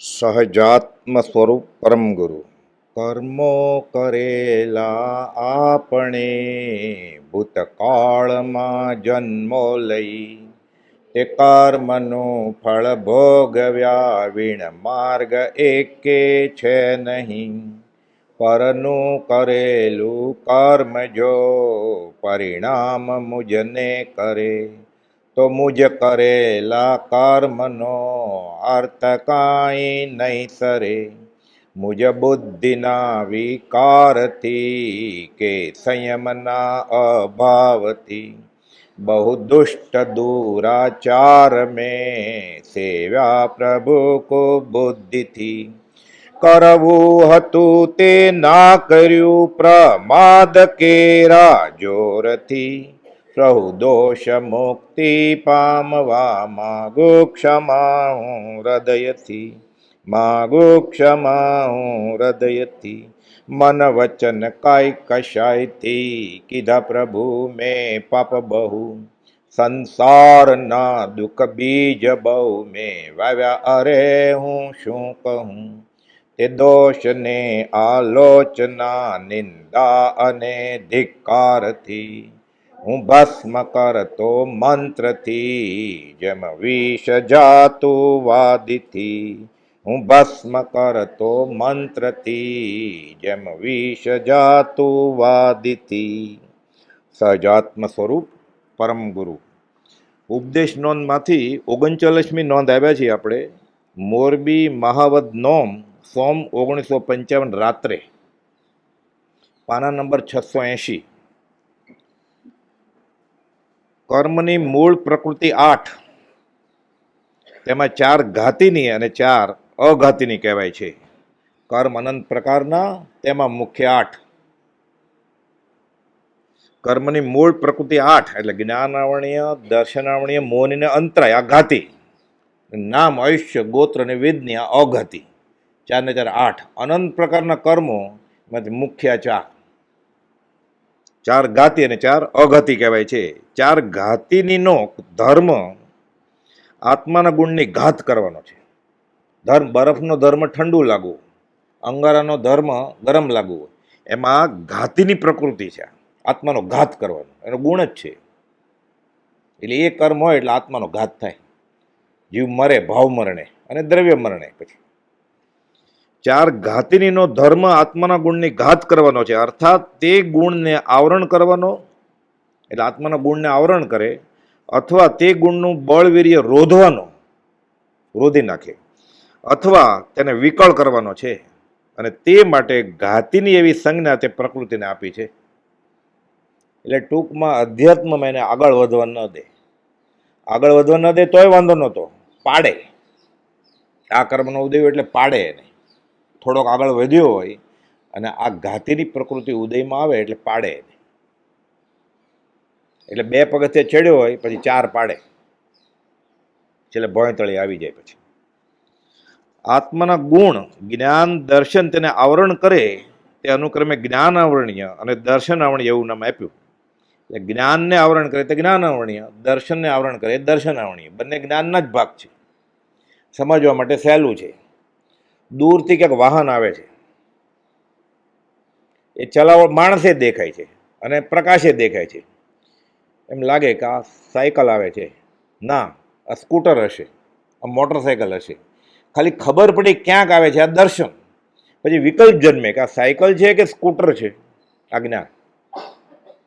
સહજાત્મ સ્વરૂપ પરમ ગુરુ. કર્મો કરેલા આપણે ભૂતકાળમાં જન્મો લઈ, તે કર્મનું ફળ ભોગવ્યા વીણ માર્ગ એકે છે નહીં. પરનું કરેલું કર્મ જો પરિણામ મુજને કરે, તો મુજ કરેલા કર્મનો અર્થ કાંઈ નહીં સરે. મુજ બુદ્ધિના વિકારથી કે સંયમના અભાવથી બહુ દુષ્ટ દુરાચાર મેં સેવ્યા પ્રભુ કો બુદ્ધિથી. કરવું હતું તે ના કર્યું પ્રમાદ કેરા જોરથી. પ્રભુ દોષ મુક્તિ પામવા માગો ક્ષમા હું હૃદયથી. માગો ક્ષમા હું હૃદયથી. મન વચન કાય કશાયથી કીધા પ્રભુ મેં પાપ બહુ. સંસારના દુઃખ બીજ બહુ મેં વાવ્યા, અરે હું શું કહું. તે દોષને આલોચના નિંદા અને ધિક્કારથી હું ભસ્મ કરતો મંત્રથી, જેમ વિષ જાતું વાદીથી. હું ભસ્મ કરતો મંત્રથી, જેમ વિષ જાતું વાદીથી. સહજાત્મ સ્વરૂપ પરમ ગુરુ. ઉપદેશ નોંધમાંથી 39મી નોંધ આવ્યા છીએ આપણે. મોરબી મહાવદ નોમ સોમ 1955 રાત્રે, પાના નંબર 680. કર્મની મૂળ પ્રકૃતિ 8, તેમાં 4 ઘાતીની અને 4 અઘાતીની કહેવાય છે. કર્મ અનંત પ્રકારના, તેમાં મુખ્ય 8. કર્મની મૂળ પ્રકૃતિ 8 એટલે જ્ઞાનાવરણીય, દર્શનાવરણીય, મોહની ને અંતરાય આ ઘાતી. નામ, આયુષ્ય, ગોત્ર અને વેદની આ અઘાતી. 4 ને 4 8. અનંત પ્રકારના કર્મો માંથી મુખ્ય 4. 4 ઘાતી અને 4 અઘાતી કહેવાય છે. 4 ઘાતીનીનો ધર્મ આત્માના ગુણની ઘાત કરવાનો છે. ધર્મ, બરફનો ધર્મ ઠંડુ લાગવું, અંગારાનો ધર્મ ગરમ લાગવું, એમાં ઘાતીની પ્રકૃતિ છે. આત્માનો ઘાત કરવાનો એનો ગુણ જ છે. એટલે એ કર્મ હોય એટલે આત્માનો ઘાત થાય. જીવ મરે ભાવ મરણે અને દ્રવ્ય મરણે. પછી 4 ઘાતીનીનો ધર્મ આત્માના ગુણની ઘાત કરવાનો છે, અર્થાત તે ગુણને આવરણ કરવાનો. એટલે આત્માના ગુણને આવરણ કરે, અથવા તે ગુણનું બળવીર્ય રોધવાનો, રોધી નાખે, અથવા તેને વિકળ કરવાનો છે. અને તે માટે ઘાતીની એવી સંજ્ઞા તે પ્રકૃતિને આપી છે. એટલે ટૂંકમાં અધ્યાત્મમાં એને આગળ વધવા ન દે. આગળ વધવા ન દે તોય વાંધો નહોતો, પાડે. આ કર્મનો ઉદય એટલે પાડે એને. થોડોક આગળ વધ્યો હોય અને આ ઘાતીની પ્રકૃતિ ઉદયમાં આવે એટલે પાડે એને. એટલે 2 પગથિયે ચડ્યો હોય પછી 4 પાડે, છેલ્લે ભોંયતળી આવી જાય. પછી આત્માના ગુણ, જ્ઞાન, દર્શન તેને આવરણ કરે, તે અનુક્રમે જ્ઞાન આવરણીય અને દર્શન આવરણીય એવું નામ આપ્યું. એટલે જ્ઞાનને આવરણ કરે તે જ્ઞાન આવરણીય, દર્શનને આવરણ કરે દર્શન આવરણીય. બંને જ્ઞાનના જ ભાગ છે. સમજવા માટે સહેલું છે. દૂરથી ક્યાંક વાહન આવે છે, એ ચલાવવા માણસે દેખાય છે અને પ્રકાશે દેખાય છે. એમ લાગે કે આ સાયકલ આવે છે, ના આ સ્કૂટર હશે, આ મોટરસાયકલ હશે. ખાલી ખબર પડી ક્યાંક આવે છે, આ દર્શન. પછી વિકલ્પ જન્મે કે આ સાયકલ છે કે સ્કૂટર છે, આ જ્ઞાન.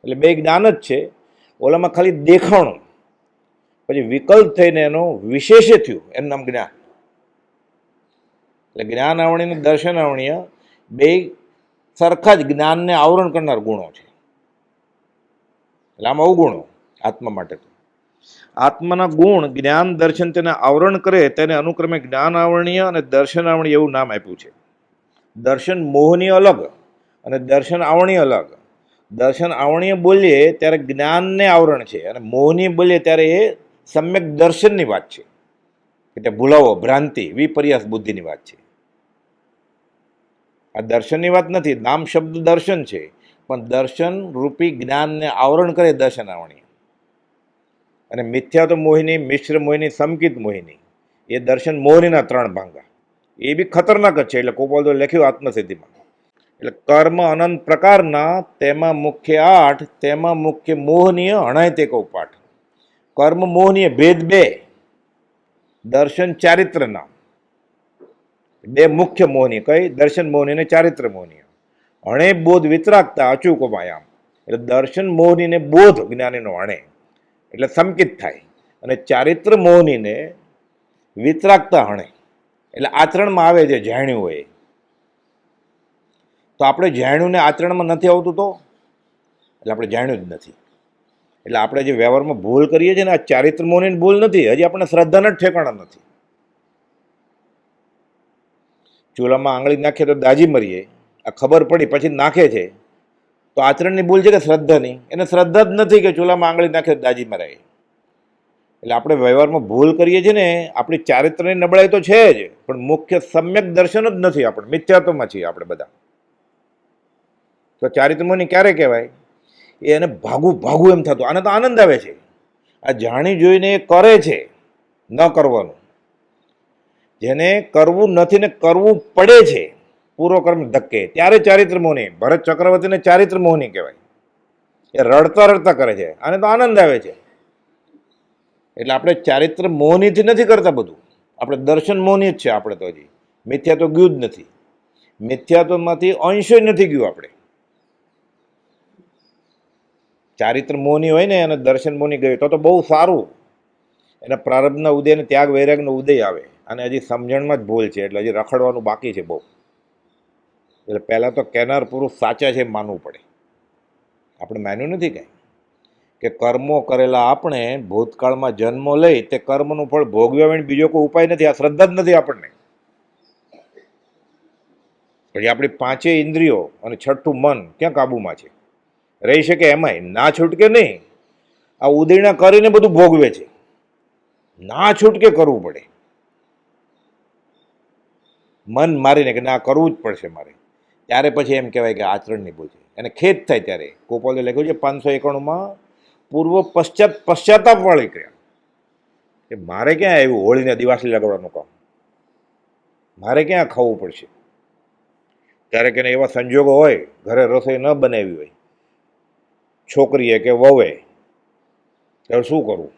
એટલે 2 જ્ઞાન જ છે. ઓલામાં ખાલી દેખાણું, પછી વિકલ્પ થઈને એનો વિશેષે થયું, એનું નામ જ્ઞાન. એટલે જ્ઞાન આવરણીય અને દર્શન આવરણીય 2 સરખા જ જ્ઞાનને આવરણ કરનાર ગુણો છે. એટલે આમાં અવગુણો આત્મા માટે. તો આત્માના ગુણ, જ્ઞાન, દર્શન તેને આવરણ કરે, તેને અનુક્રમે જ્ઞાન આવરણીય અને દર્શન આવરણીય એવું નામ આપ્યું છે. દર્શન મોહની અલગ અને દર્શન આવરણીય અલગ. દર્શન આવરણીય બોલીએ ત્યારે જ્ઞાનને આવરણ છે, અને મોહની બોલીએ ત્યારે એ સમ્યક દર્શનની વાત છે. એટલે ભૂલાવો, ભ્રાંતિ, વિપર્યાસ બુદ્ધિની વાત છે. આ દર્શનની વાત નથી. નામ શબ્દ દર્શન છે, પણ દર્શન રૂપી જ્ઞાનને આવરણ કરે દર્શન આવરણીય. અને મિથ્યા તો મોહિની, મિશ્ર મોહિની, સમકિત મોહિની, એ દર્શન મોહિનીના 3 ભાંગા. એ બી ખતરનાક જ છે. એટલે ગોપાલ લખ્યું આત્મસિદ્ધિમાં. એટલે કર્મ અનંત પ્રકારના, તેમાં મુખ્ય 8, તેમાં મુખ્ય મોહનીય હણાય તે કહું પાઠ. કર્મ મોહનીય ભેદ 2, દર્શન ચારિત્રના. 2 મુખ્ય મોહની કઈ? દર્શન મોહની અને ચારિત્ર મોહની. હણે બોધ વિતરાગતા અચૂકમાયામ. એટલે દર્શન મોહનીને બોધ જ્ઞાનીનો હણે એટલે સંકિત થાય, અને ચારિત્ર મોહનીને વિતરાગતા હણે એટલે આચરણમાં આવે છે જાણ્યું હોય. તો આપણે જાણ્યું ને આચરણમાં નથી આવતું તો એટલે આપણે જાણ્યું જ નથી. એટલે આપણે જે વ્યવહારમાં ભૂલ કરીએ છીએ ને, આ ચારિત્ર મોહનીની ભૂલ નથી, હજી આપણે શ્રદ્ધાના જ ઠેકાણા નથી. ચૂલામાં આંગળી નાખીએ તો દાજી મરીએ, આ ખબર પડી પછી નાખે છે, તો આચરણની ભૂલ છે કે શ્રદ્ધાની? એને શ્રદ્ધા જ નથી કે ચૂલામાં આંગળી નાખે દાજી મરાય. એટલે આપણે વ્યવહારમાં ભૂલ કરીએ છીએ ને, આપણી ચારિત્રની નબળાઈ તો છે જ, પણ મુખ્ય સમ્યક દર્શન જ નથી. આપણે મિથ્યાત્વમાં છીએ આપણે બધા. તો ચારિત્રમોની ક્યારે કહેવાય? એને ભાગું ભાગું એમ થતું, આને તો આનંદ આવે છે, આ જાણી જોઈને એ કરે છે ન કરવાનું. જેને કરવું નથી ને કરવું પડે છે પૂર્વકર્મ ધક્કે, ત્યારે ચારિત્ર મોહની. ભરત ચક્રવર્તીને ચારિત્ર મોહની કહેવાય. એ રડતા રડતા કરે છે, આને તો આનંદ આવે છે. એટલે આપણે ચારિત્ર મોહનીથી નથી કરતા બધું, આપણે દર્શન મોહની જ છે. આપણે તો હજી મિથ્યા તો ગયું જ નથી. મિથ્યાત્વમાંથી અંશ નથી ગયું. આપણે ચારિત્ર મોહની હોય ને અને દર્શન મોહની ગયું તો બહુ સારું. એના પ્રારબ્ધના ઉદય અને ત્યાગ વૈરાગનો ઉદય આવે. અને હજી સમજણમાં જ ભૂલ છે, એટલે હજી રખડવાનું બાકી છે બહુ. એટલે પહેલાં તો કહેનાર પુરુષ સાચા છે એમ માનવું પડે. આપણે માન્યું નથી કાંઈ કે કર્મો કરેલા આપણે ભૂતકાળમાં જન્મો લઈ તે કર્મનું ફળ ભોગવ્યા વગર બીજો કોઈ ઉપાય નથી. આ શ્રદ્ધા જ નથી આપણને. પછી આપણી 5 ઇન્દ્રિયો અને છઠ્ઠું મન ક્યાં કાબુમાં છે? રહી શકે એમાંય ના છૂટકે નહીં. આ ઉદયના કરીને બધું ભોગવે છે, ના છૂટકે કરવું પડે. મન મારીને કે ના કરવું જ પડશે મારે, ત્યારે પછી એમ કહેવાય કે આચરણની ભૂલ છે. એને ખેદ થાય ત્યારે. ગોપાલે લખ્યું છે 591માં, પૂર્વ પશ્ચાતાપ વાળી ક્રિયા. કે મારે ક્યાં આવ્યું હોળીને દિવાસળી લગાડવાનું કામ? મારે ક્યાં ખાવું પડશે? ત્યારે કે એવા સંજોગો હોય, ઘરે રસોઈ ન બનાવી હોય, છોકરીએ કે વહુએ, ત્યારે શું કરવું?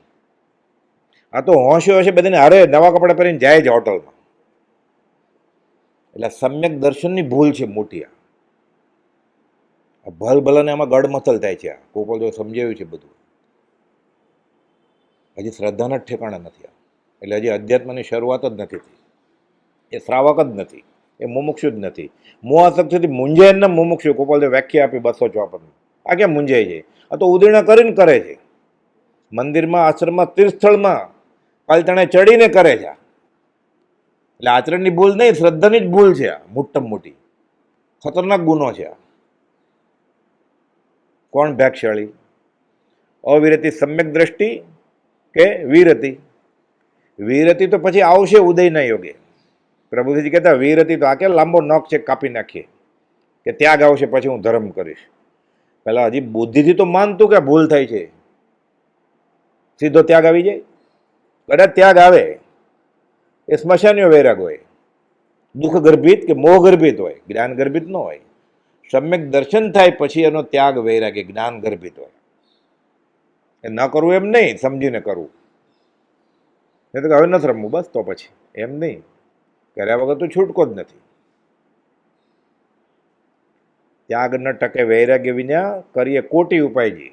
આ તો હોંશે હોંશે બધાને હારે નવા કપડાં પહેરીને જાય છે હોટલમાં. એટલે સમ્યક દર્શનની ભૂલ છે મોટી. આ ભલ ભલાને આમાં ગડમથલ થાય છે. આ ગોપાલ સમજાવ્યું છે બધું. હજી શ્રદ્ધાના જ ઠેકાણા નથી. એટલે હજી અધ્યાત્મની શરૂઆત જ નથી થઈ. એ શ્રાવક જ નથી, એ મુમુક્ષુ જ નથી. મોહાસક્તિથી મૂંઝાય ને મુમુક્ષુ. ગોપાલ વ્યાખ્યા આપી 254. આ ક્યાં મૂંઝાય છે? આ તો ઉદીર્ણ કરીને કરે છે. મંદિરમાં, આશ્રમમાં, તીર્થસ્થળમાં પાલતણે ચડીને કરે છે. એટલે આચરણની ભૂલ નહીં, શ્રદ્ધાની જ ભૂલ છે. આ મોટામાં મોટી ખતરનાક ગુનો છે. આ કોણ ભાગશાળી? અવિરતિ સમ્યક દ્રષ્ટિ કે વિરતિ? વિરતિ તો પછી આવશે ઉદયના યોગે. પ્રભુજી કહેતા વિરતિ તો આ કે લાંબો નખ છે, કાપી નાખીએ. કે ત્યાગ આવશે પછી હું ધર્મ કરીશ. પેલા હજી બુદ્ધિથી તો માનતું કે ભૂલ થાય છે, સીધો ત્યાગ આવી જાય? કદાચ ત્યાગ આવે એ સ્મશાનીય વૈરાગ હોય, દુઃખ ગર્ભિત કે મોહ ગર્ભિત હોય, જ્ઞાન ગર્ભિત ન હોય. સમ્યક દર્શન થાય પછી એનો ત્યાગ વૈરાગ એ જ્ઞાન ગર્ભિત હોય. એ ન કરવું એમ નહીં, સમજીને કરવું. નહીં તો હવે નથી રમવું બસ, તો પછી એમ નહીં. કર્યા વગર તો છૂટકો જ નથી. ત્યાગ ન ટકે વૈરાગ્ય વિના કરીએ કોટી ઉપાયજી.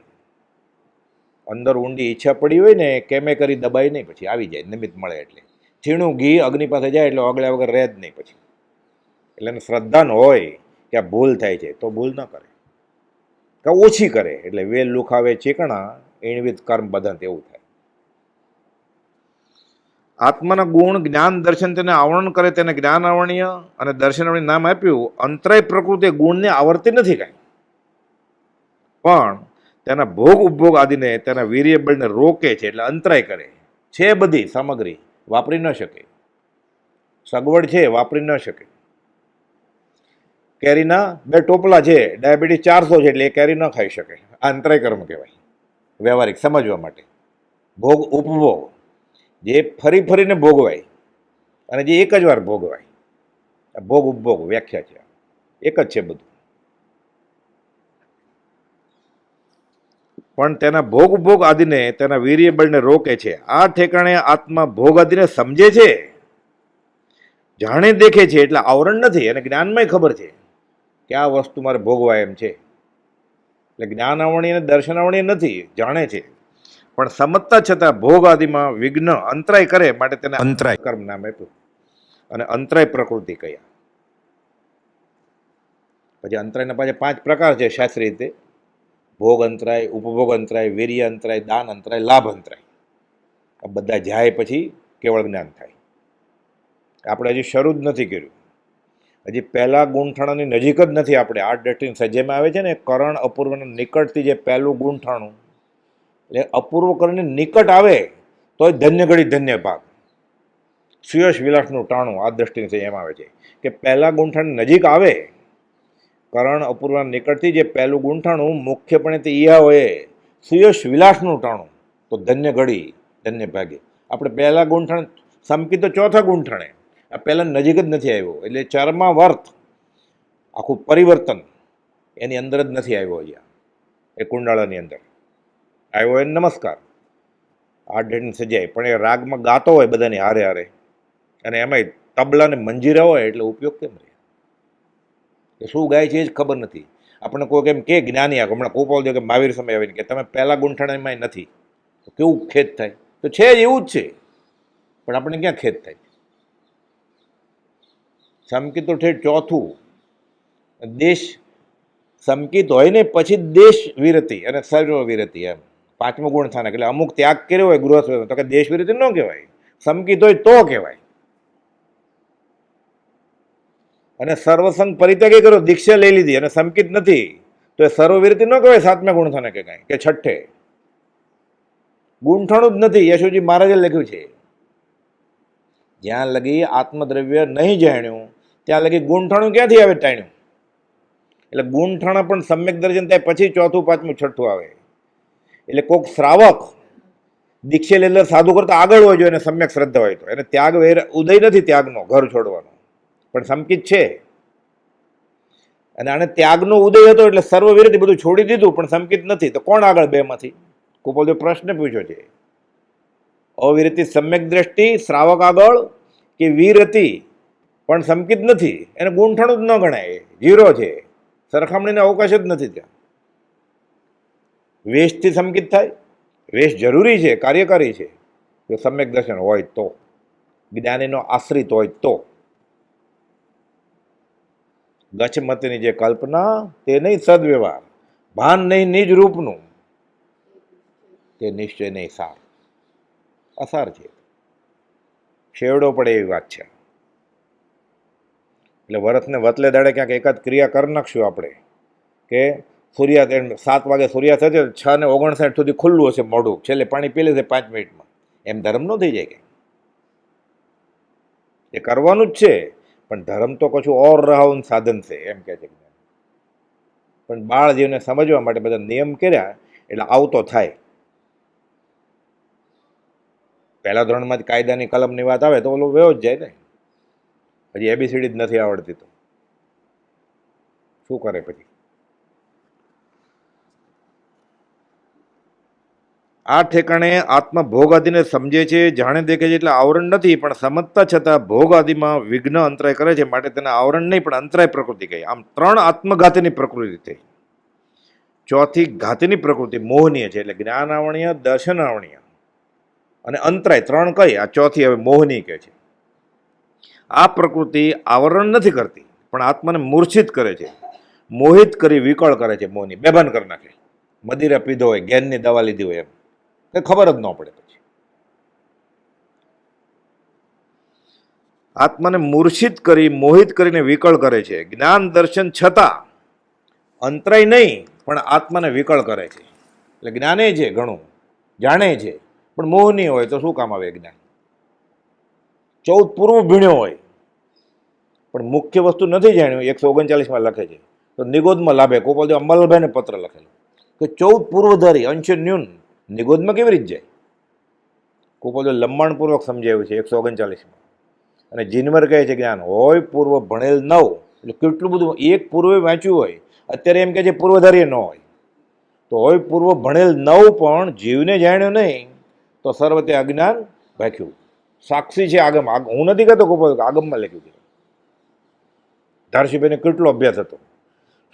અંદર ઊંડી ઈચ્છા પડી હોય ને, કેમે કરી દબાઈ નહીં, પછી આવી જાય નિમિત્ત મળે એટલે. છીણું ઘી અગ્નિ પાસે જાય એટલે ઓગળ્યા વગર રહે જ નહીં પછી. એટલે એને શ્રદ્ધા ન હોય કે આ ભૂલ થાય છે તો ભૂલ ન કરે, કે ઓછી કરે. એટલે વેલ લુખાવે ચીકણા, એણવિત કર્મ બંધન, એવું થાય. આત્માના ગુણ જ્ઞાન દર્શન તેને આવરણ કરે, તેને જ્ઞાન આવરણીય અને દર્શન આવરણીય નામ આપ્યું. અંતરાય પ્રકૃતિ ગુણને આવરતી નથી કાંઈ, પણ તેના ભોગ ઉપભોગ આદિને, તેના વીર્ય બળને રોકે છે. એટલે અંતરાય કરે છે. બધી સામગ્રી વાપરી ન શકે, સગવડ છે વાપરી ન શકે. કેરીના 2 ટોપલા છે, ડાયાબિટીસ 400 છે, એટલે એ કેરી ન ખાઈ શકે. આ અંતરાય કર્મ કહેવાય વ્યવહારિક સમજવા માટે. ભોગ ઉપભોગ જે ફરી ફરીને ભોગવાય અને જે એક જ વાર ભોગવાય, ભોગ ઉપભોગ વ્યાખ્યા છે, એક જ છે બધું. પણ તેના ભોગ ઉપભોગ આદિને તેના વેરિયેબલને રોકે છે. આ ઠેકાણે આત્મા ભોગ આદિને સમજે છે, જાણે દેખે છે, એટલે આવરણ નથી. અને જ્ઞાનમાં ખબર છે કે આ વસ્તુ મારે ભોગવાય એમ છે. એટલે જ્ઞાન આવણી અને દર્શન આવણી નથી, જાણે છે. પણ સમજતા છતાં ભોગ આદિમાં વિઘ્ન અંતરાય કરે માટે તેને અંતરાય કર્મ નામ આપ્યું. અને અંતરાય પ્રકૃતિ કયા. પછી અંતરાયના પાછા 5 પ્રકાર છે શાસ્ત્રીય રીતે: ભોગ અંતરાય, ઉપભોગ અંતરાય, વીર્ય અંતરાય, દાન અંતરાય, લાભ અંતરાય. આ બધા જાય પછી કેવળ જ્ઞાન થાય. આપણે હજી શરૂ જ નથી કર્યું. હજી પહેલા ગુંઠાણાની નજીક જ નથી આપણે. 8 દ્રષ્ટિ જેમાં આવે છે ને, કરણ અપૂર્વના નિકટથી જે પહેલું ગુંઠાણું, એટલે અપૂર્વ કરણની નિકટ આવે તો ધન્ય ઘડી ધન્ય ભાગ. સુયશ વિલાસનું ટાણું આ દ્રષ્ટિ એમ આવે છે કે પહેલા ગુંઠાણની નજીક આવે, કરણ અપૂર્વના નિકટથી જે પહેલું ગુંઠાણું મુખ્યપણે તે ઈયા હોય સુયશ વિલાસનું ટાણું, તો ધન્ય ઘડી ધન્ય ભાગે. આપણે પહેલા ગુંઠાણ સમકી તો ચોથા ગુંઠાણે, આ પહેલા નજીક જ નથી આવ્યો. એટલે ચર્માવર્ત આખું પરિવર્તન એની અંદર જ નથી આવ્યો. અહીંયા એ કુંડાળાની અંદર આવ્યો એને નમસ્કાર, આ ડેટને સજાય. પણ એ રાગમાં ગાતો હોય બધાની હારે હારે, અને એમાંય તબલા ને મંજીરા હોય, એટલે ઉપયોગ કેમ રહે? એ શું ગાય છે એ જ ખબર નથી. આપણે કોઈ એમ કે જ્ઞાની આ હમણાં કોપાલ દે કે મહાવીર સમય આવીને કે તમે પહેલા ગુંઠાણામાં નથી, તો કેવું ખેદ થાય? તો છે જ, એવું જ છે. પણ આપણે ક્યાં ખેદ થાય? સમકિત તો ઠેઠ ચોથું દેશ સમકિત હોય ને પછી દેશ વિરતિ અને સર્વ વિરતિ, એમ 5મો ગુણ સ્થાનક. એટલે અમુક ત્યાગ કર્યો હોય ગૃહસ્થ, તો કે દેશ વિરતિ ન કહેવાય, સમકિત હોય તો કહેવાય. અને સર્વસંગ પરિત્યાગ કર્યો, દીક્ષા લઈ લીધી અને સમકિત નથી, તો એ સર્વ વિરતિ ન કહેવાય. 7મા ગુણ સ્થાનક કે કાંઈ કે છઠ્ઠે ગુંઠાણું જ નથી. યશુજી મહારાજે લખ્યું છે, જ્યાં લગી આત્મદ્રવ્ય નહીં જાણ્યું ત્યાં લગી ગુંઠાણું ક્યાંથી આવે ટાણ્યું. એટલે ગુંઠાણા પણ સમ્યક દર્શન થાય પછી 4થું 5મું 6ઠું આવે. એટલે કોઈક શ્રાવક દીક્ષા એટલે સાધુ કરતા આગળ હોય જોઈએ, અને સમ્યક શ્રદ્ધા હોય તો એને ત્યાગ ઉદય નથી ત્યાગનો, ઘર છોડવાનો, પણ સમકિત છે. અને આને ત્યાગનો ઉદય હતો એટલે સર્વ વિરતિ બધું છોડી દીધું, પણ સમકિત નથી. તો કોણ આગળ બેમાંથી? કુપોલદેવ પ્રશ્ન પૂછ્યો છે. અવિરતિ સમ્યક દ્રષ્ટિ શ્રાવક આગળ કે વિરતિ પણ સમકિત નથી, એને ગુંઠાણું જ ન ગણાય, ઝીરો છે. સરખામણીનો અવકાશ જ નથી ત્યાં. વેશથી સમકિત થાય, વેશ જરૂરી છે, કાર્યકારી છે. જો સમ્યક દર્શન હોય તો, જ્ઞાનીનો આશ્રિત હોય તો. ગચ્છમતીની જે કલ્પના તે નહીં સદવ્યવહાર, ભાન નહીં નિજ રૂપનું, તે નિશ્ચય નહીં સાર. અસાર છે, છેવડો પડે એવી વાત છે. એટલે વરસને વતલે દાડે ક્યાંક એકાદ ક્રિયા કરી નાખશું આપણે, કે સૂર્યાસ્ત 7 વાગે સૂર્યાસ્ત થશે, 6:59 સુધી ખુલ્લું હશે મોઢું, છેલ્લે પાણી પી લેશે 5 મિનિટમાં, એમ ધર્મ ન થઈ જાય કે? એ કરવાનું જ છે, પણ ધર્મ તો કશું ઓર રહાવું સાધન છે એમ કે છે. પણ બાળ જીવને સમજવા માટે બધા નિયમ કર્યા એટલે આવતો થાય. પહેલા ધોરણમાં જ કાયદાની કલમની વાત આવે તો ઓલો વેવો જ જાય ને. હજી એબીસીડી જ નથી આવડતી તો શું કરે પછી? આ ઠેકાણે આત્મા ભોગ આદિને સમજે છે, જાણે દેખે છે, એટલે આવરણ નથી. પણ સમજતા છતાં ભોગ આદિમાં વિઘ્ન અંતરાય કરે છે, માટે તેને આવરણ નહીં પણ અંતરાય પ્રકૃતિ કહે. આમ 3 આત્મઘાતીની પ્રકૃતિ થઈ. ચોથી ઘાતીની પ્રકૃતિ મોહનીય છે, એટલે જ્ઞાન આવણીય, દર્શન આવણીય અને અંતરાય 3 કઈ, આ ચોથી હવે મોહની કહે છે. આ પ્રકૃતિ આવરણ નથી કરતી, પણ આત્માને મૂર્છિત કરે છે, મોહિત કરી વિકળ કરે છે. મોહની બેભાન કરી નાખે. મદિરા પીધો હોય, જ્ઞાનની દવા લીધી હોય, એમ કઈ ખબર જ ન પડે. પછી આત્માને મૂર્છિત કરી મોહિત કરીને વિકળ કરે છે. જ્ઞાન દર્શન છતાં અંતરાય નહીં, પણ આત્માને વિકળ કરે છે. એટલે જ્ઞાને છે, ઘણું જાણે છે, પણ મોહની હોય તો શું કામ આવે જ્ઞાન? 14 પૂર્વ ભીણ્યો હોય પણ મુખ્ય વસ્તુ નથી જાણ્યું. 139માં લખે છે તો નિગોદમાં લાભે. ગોપાલદેવ અંબાલાલભાઈને પત્ર લખેલો કે 14 પૂર્વધારી અંશ ન્યૂન નિગોદમાં કેવી રીતે જાય? ગોપાલદેવ લંબાણપૂર્વક સમજાવ્યું છે 139માં. અને જીનવર કહે છે જ્ઞાન હોય પૂર્વ ભણેલ નવ, એટલે કેટલું બધું એક પૂર્વે વાંચ્યું હોય, અત્યારે એમ કે છે પૂર્વધાર્ય ન હોય, તો હોય પૂર્વ ભણેલ નવ પણ જીવને જાણ્યો નહીં તો સર્વતે અજ્ઞાન ભાખ્યું. સાક્ષી છે આગમ, હું નથી કહેતો આગમમાં લખ્યું છે. ધારસીભાઈને કેટલો અભ્યાસ હતો.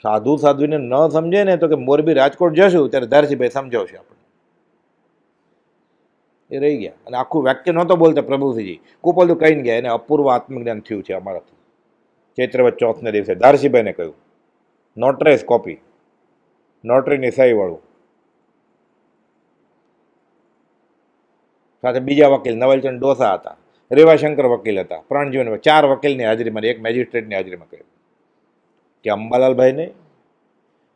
સાધુ સાધ્વીને ન સમજે ને તો કે મોરબી રાજકોટ જશું ત્યારે ધારસીભાઈ સમજાવશે આપણે. એ રહી ગયા અને આખું વાક્ય નહોતો બોલતા પ્રભુસિંહજી, કુપલદુ કહીને ગયા, એને અપૂર્વ આત્મજ્ઞાન થયું છે અમારાથી. ચૈત્રવત ચોથને દિવસે ધારસીભાઈને કહ્યું, નોટરેસ કોપી, નોટરીની સહી વાળું, સાથે બીજા વકીલ નવલચંદ ડોસા હતા, રેવાશંકર વકીલ હતા, પ્રાણજીવન, 4 વકીલની હાજરીમાં, 1 મેજિસ્ટ્રેટની હાજરીમાં કહ્યું કે અંબાલાલભાઈને,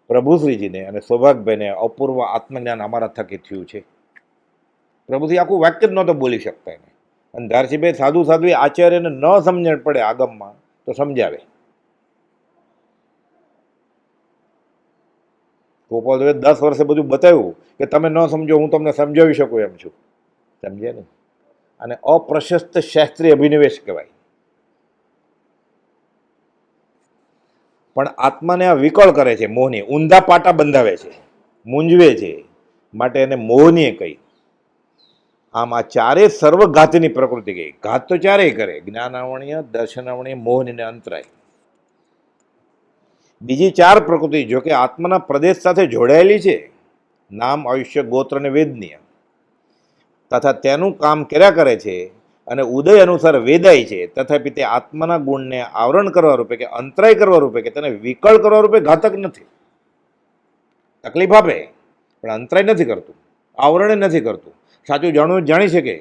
પ્રભુશ્રીજીને અને સૌભાગભાઈને અપૂર્વ આત્મજ્ઞાન અમારા થકી થયું છે. પ્રભુશ્રી આખું વાક્ય જ નહોતો બોલી શકતા એને. અને ધારસીભાઈ સાધુ સાધ્વી આચાર્યને ન સમજણ પડે આગમમાં તો સમજાવે. ગોપાલદેવે 10 વર્ષે બધું બતાવ્યું કે તમે ન સમજો હું તમને સમજાવી શકું એમ છું. સમજ્યા ને? અને અપ્રશસ્ત શાસ્ત્રીય અભિનિવેશ કહેવાય. પણ આત્માને આ વિકળ કરે છે, મોહની, ઊંધા પાટા બંધાવે છે, મૂંઝવે છે, માટે એને મોહનીય કહી. આમ આ ચારે સર્વઘાતની પ્રકૃતિ કહી. ઘાત તો ચારેય કરે, જ્ઞાનાવણીય, દર્શનાવણીય, મોહની ને અંતરાય. બીજી 4 પ્રકૃતિ જો કે આત્માના પ્રદેશ સાથે જોડાયેલી છે, નામ, આયુષ્ય, ગોત્ર અને વેદનીય, તથા તેનું કામ કર્યા કરે છે અને ઉદય અનુસાર વેદાય છે, તથાપી તે આત્માના ગુણને આવરણ કરવા રૂપે કે અંતરાય કરવા રૂપે કે તેને વિકળ કરવા રૂપે ઘાતક નથી. તકલીફ આપે પણ અંતરાય નથી કરતું, આવરણ નથી કરતું. સાચું જાણી શકે.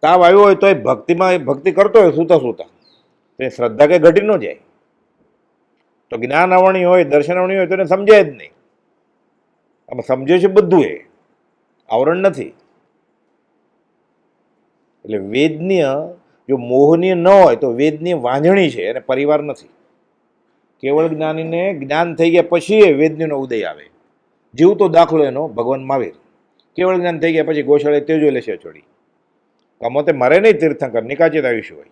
તાવ આવ્યો હોય તો એ ભક્તિ કરતો હોય સૂતા સૂતા, તો એ શ્રદ્ધા કે ઘટી ન જાય. તો જ્ઞાન આવણી હોય, દર્શનાવણી હોય તો એને સમજાય જ નહીં. આમાં સમજે છે બધું, એ આવરણ નથી. એટલે વેદનીય જો મોહનીય ન હોય તો વેદનીય વાંઝણી છે અને પરિવાર નથી. કેવળ જ્ઞાનીને જ્ઞાન થઈ ગયા પછી એ વેદનીયનો ઉદય આવે. જીવતો દાખલો એનો ભગવાન મહાવીર. કેવળ જ્ઞાન થઈ ગયા પછી ગોશાળે તેજો લેશે છોડી. કમોતે મરે નહીં તીર્થંકર, નિકાચિત આયુષ્ય હોય.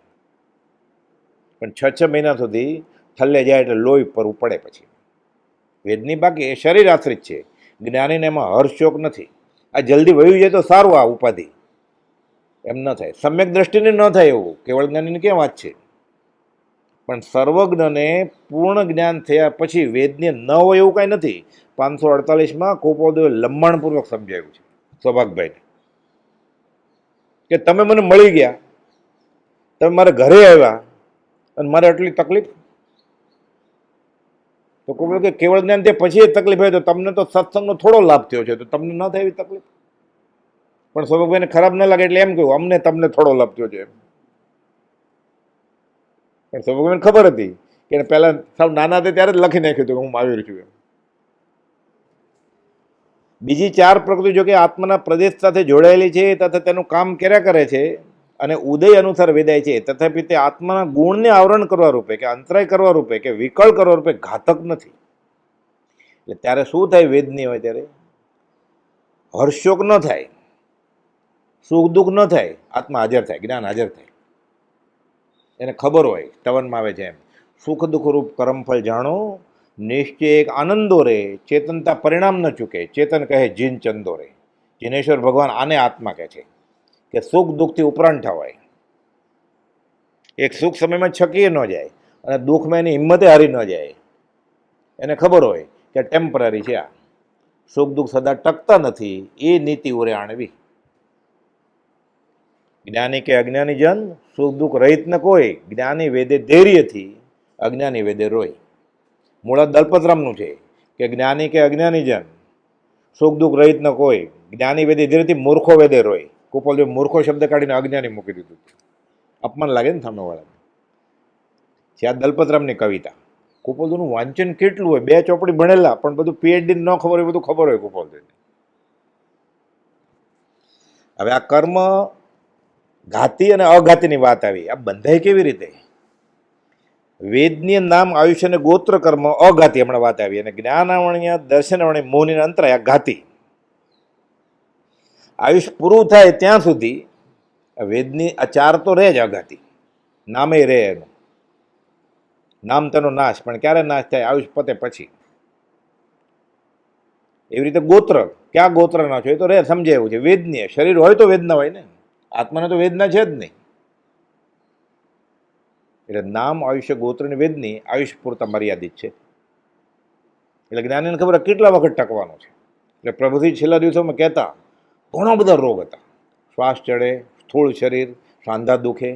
પણ 6 મહિના સુધી થલ્લે જાય એટલે લોહી પર પડે પછી. વેદની બાકી એ શરીર આશ્રિત છે. જ્ઞાનીને એમાં હર્ષશોક નથી. આ જલ્દી વયું જાય તો સારું, આ ઉપાધિ એમ ન થાય. સમ્યક દ્રષ્ટિને ન થાય એવું. કેવળ જ્ઞાનીની કેમ વાત છે? પણ સર્વજ્ઞને પૂર્ણ જ્ઞાન થયા પછી વેદને ન હોય એવું કાંઈ નથી. 548માં કોપોદેવે લંબાણપૂર્વક સમજાવ્યું છે સૌભાગભાઈને કે તમે મને મળી ગયા, તમે મારા ઘરે આવ્યા અને મારે આટલી તકલીફ. તો કોઈ કે કેવળ જ્ઞાન તે પછી એ તકલીફ હોય તો તમને તો સત્સંગનો થોડો લાભ થયો છે, તો તમને ન થાય એવી તકલીફ. પણ સૌભાગભાઈને ખરાબ ન લાગે એટલે એમ કહ્યું અમને તમને થોડો લાભ થયો છે એમ. પણ સૌભાગભાઈને ખબર હતી કે પહેલા સાવ નાના હતા ત્યારે જ લખી નાખ્યું હતું કે હું મહાવીર છું એમ. બીજી 4 પ્રકૃતિ જો કે આત્માના પ્રદેશ સાથે જોડાયેલી છે તથા તેનું કામ કર્યા કરે છે અને ઉદય અનુસાર વેદાય છે, તથાપી તે આત્માના ગુણને આવરણ કરવા રૂપે કે અંતરાય કરવા રૂપે કે વિકળ કરવા રૂપે ઘાતક નથી. એટલે ત્યારે શું થાય? વેદની હોય ત્યારે હર્ષોક ન થાય, સુખ દુઃખ ન થાય, આત્મા હાજર થાય, જ્ઞાન હાજર થાય. એને ખબર હોય, તવનમાં આવે છે એમ, સુખ દુઃખ રૂપ કર્મફળ જાણો, નિશ્ચય એક આનંદો રે, ચેતનતા પરિણામ ન ચૂકે. ચેતન કહે જીન ચંદો રે. જીનેશ્વર ભગવાન આને આત્મા કહે છે કે સુખ દુઃખથી ઉપરાંત થવાય. એક સુખ સમયમાં છકી ન જાય અને દુઃખમાં એની હિંમતે હારી ન જાય. એને ખબર હોય કે ટેમ્પરરી છે આ, સુખ દુઃખ સદા ટકતા નથી, એ નીતિ ઉરે આણવી. જ્ઞાની કે અજ્ઞાની જન સુખ દુઃખ રહિત ન કોઈ, જ્ઞાની વેદે ધૈર્યથી, અજ્ઞાની વેદે રોય. મૂળા દલપતરામનું છે કે જ્ઞાની કે અજ્ઞાની જન સુખ દુઃખ રહિત ન કોઈ, જ્ઞાની વેદે ધીરેથી, મૂર્ખો વેદે રોય. કુપલદેવ મૂર્ખો શબ્દ કાઢીને અજ્ઞાની મૂકી દીધું. અપમાન લાગે ને સામેવાળાને. છે આ દલપતરામની કવિતા. કુપલદેવનું વાંચન કેટલું હોય, 2 ચોપડી ભણેલા પણ બધું પીએચડી ન ખબર હોય બધું ખબર હોય કુપલદેવને. હવે આ કર્મ ઘાતી અને અઘાતીની વાત આવી. આ બંધાય કેવી રીતે? વેદનીય, નામ, આયુષ્ય અને ગોત્ર કર્મ અઘાતી હમણાં વાત આવી, અને જ્ઞાનાવણીય, દર્શનાવણી, મોહની અંતરાય ઘાતી. આયુષ પૂરું થાય ત્યાં સુધી વેદની આ 4 તો રહે જ અઘાતી. નામે રહે એનું, નામ તેનો નાશ, પણ ક્યારે નાશ થાય? આયુષ પતે પછી. એવી રીતે ગોત્ર, ક્યાં ગોત્રના છો એ તો રે સમજે એવું છે. વેદનીય શરીર હોય તો વેદના હોય ને, આત્માને તો વેદના છે જ નહીં. એટલે નામ, આયુષ્ય, ગોત્રની વેદની આયુષ પૂરતા મર્યાદિત છે. એટલે જ્ઞાનીને ખબર કેટલા વખત ટકવાનું છે. એટલે પ્રભુજી છેલ્લા દિવસોમાં કહેતા ઘણા બધા રોગ હતા. શ્વાસ ચડે, સ્થૂળ શરીર, સાંધા દુખે,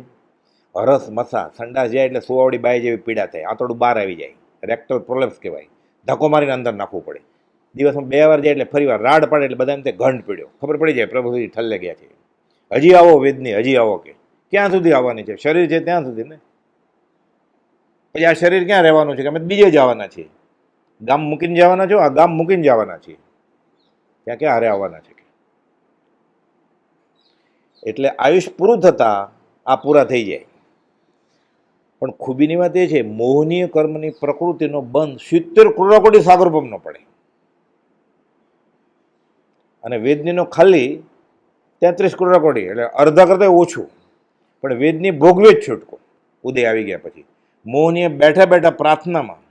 હરસ મસા, સંડાસ જાય એટલે સુવાવડી બાય જેવી પીડા થાય, આંતરડું બહાર આવી જાય, રેક્ટલ પ્રોલેપ્સ કહેવાય, ધક્કો મારીને અંદર નાખવું પડે. દિવસમાં 2 વાર જાય એટલે ફરી વાર રાડ પાડે એટલે બધાને તે ઘંટ પીડ્યો, ખબર પડી જાય પ્રભુજી ઠલ્લે ગયા છે. હજી આવો વેદની, હજી આવો કે ક્યાં સુધી આવવાની છે? શરીર છે ત્યાં સુધી ને. પછી આ શરીર ક્યાં રહેવાનું છે કે અમે બીજે જવાના છીએ? ગામ મૂકીને જવાના છો? આ ગામ મૂકીને જવાના છીએ, ત્યાં ક્યાં હારે આવવાના છે? એટલે આયુષ પૂરું થતા આ પૂરા થઈ જાય. પણ ખૂબીની વાત એ છે, મોહનીય કર્મની પ્રકૃતિનો બંધ 70 કરોડ કોટી સાગરપમનો પડે, અને વેદનીનો ખાલી 33 કરોડ કોટી, એટલે અડધા કરતાં ઓછું. પણ વેદની ભોગવે જ છૂટકો ઉદય આવી ગયા પછી. મોહનીય બેઠા બેઠા પ્રાર્થનામાં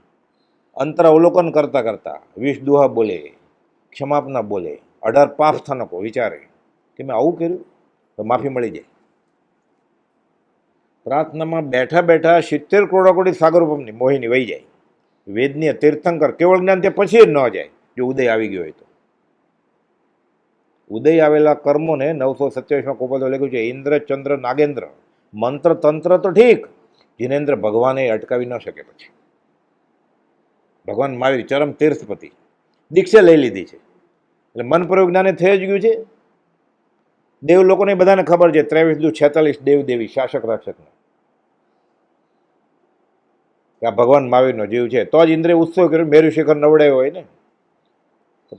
અંતર અવલોકન કરતા કરતા 20 દુહા બોલે, ક્ષમાપના બોલે, 18 પાપ સ્થાનકો વિચારે કે મેં આવું કર્યું તો માફી મળી જાય. પ્રાર્થનામાં બેઠા બેઠા 70 કરોડ કોટી સાગરોપમની મોહિની વહી જાય. વેદનીય તીર્થંકર કેવળ જ્ઞાન તે પછી જ ન જાય જો ઉદય આવી ગયો હોય તો. ઉદય આવેલા કર્મોને 927માં કોપદો લખ્યું છે, ઇન્દ્ર ચંદ્ર નાગેન્દ્ર મંત્ર તંત્ર તો ઠીક, જીનેન્દ્ર ભગવાને અટકાવી ન શકે. પછી ભગવાન મહાવીર ચરમ તીર્થપતિ દીક્ષા લઈ લીધી છે, એટલે મન પ્રયોગ જ્ઞાને થઈ જ ગયું છે. દેવ લોકોને બધાને ખબર છે 23-46 દેવ દેવી શાસક રાક્ષસનો આ ભગવાન મહાવીરનો જીવ છે. તો જ ઇન્દ્રે ઉત્સવ કર્યો, મેરુ શિખર નવડાયો હોય ને.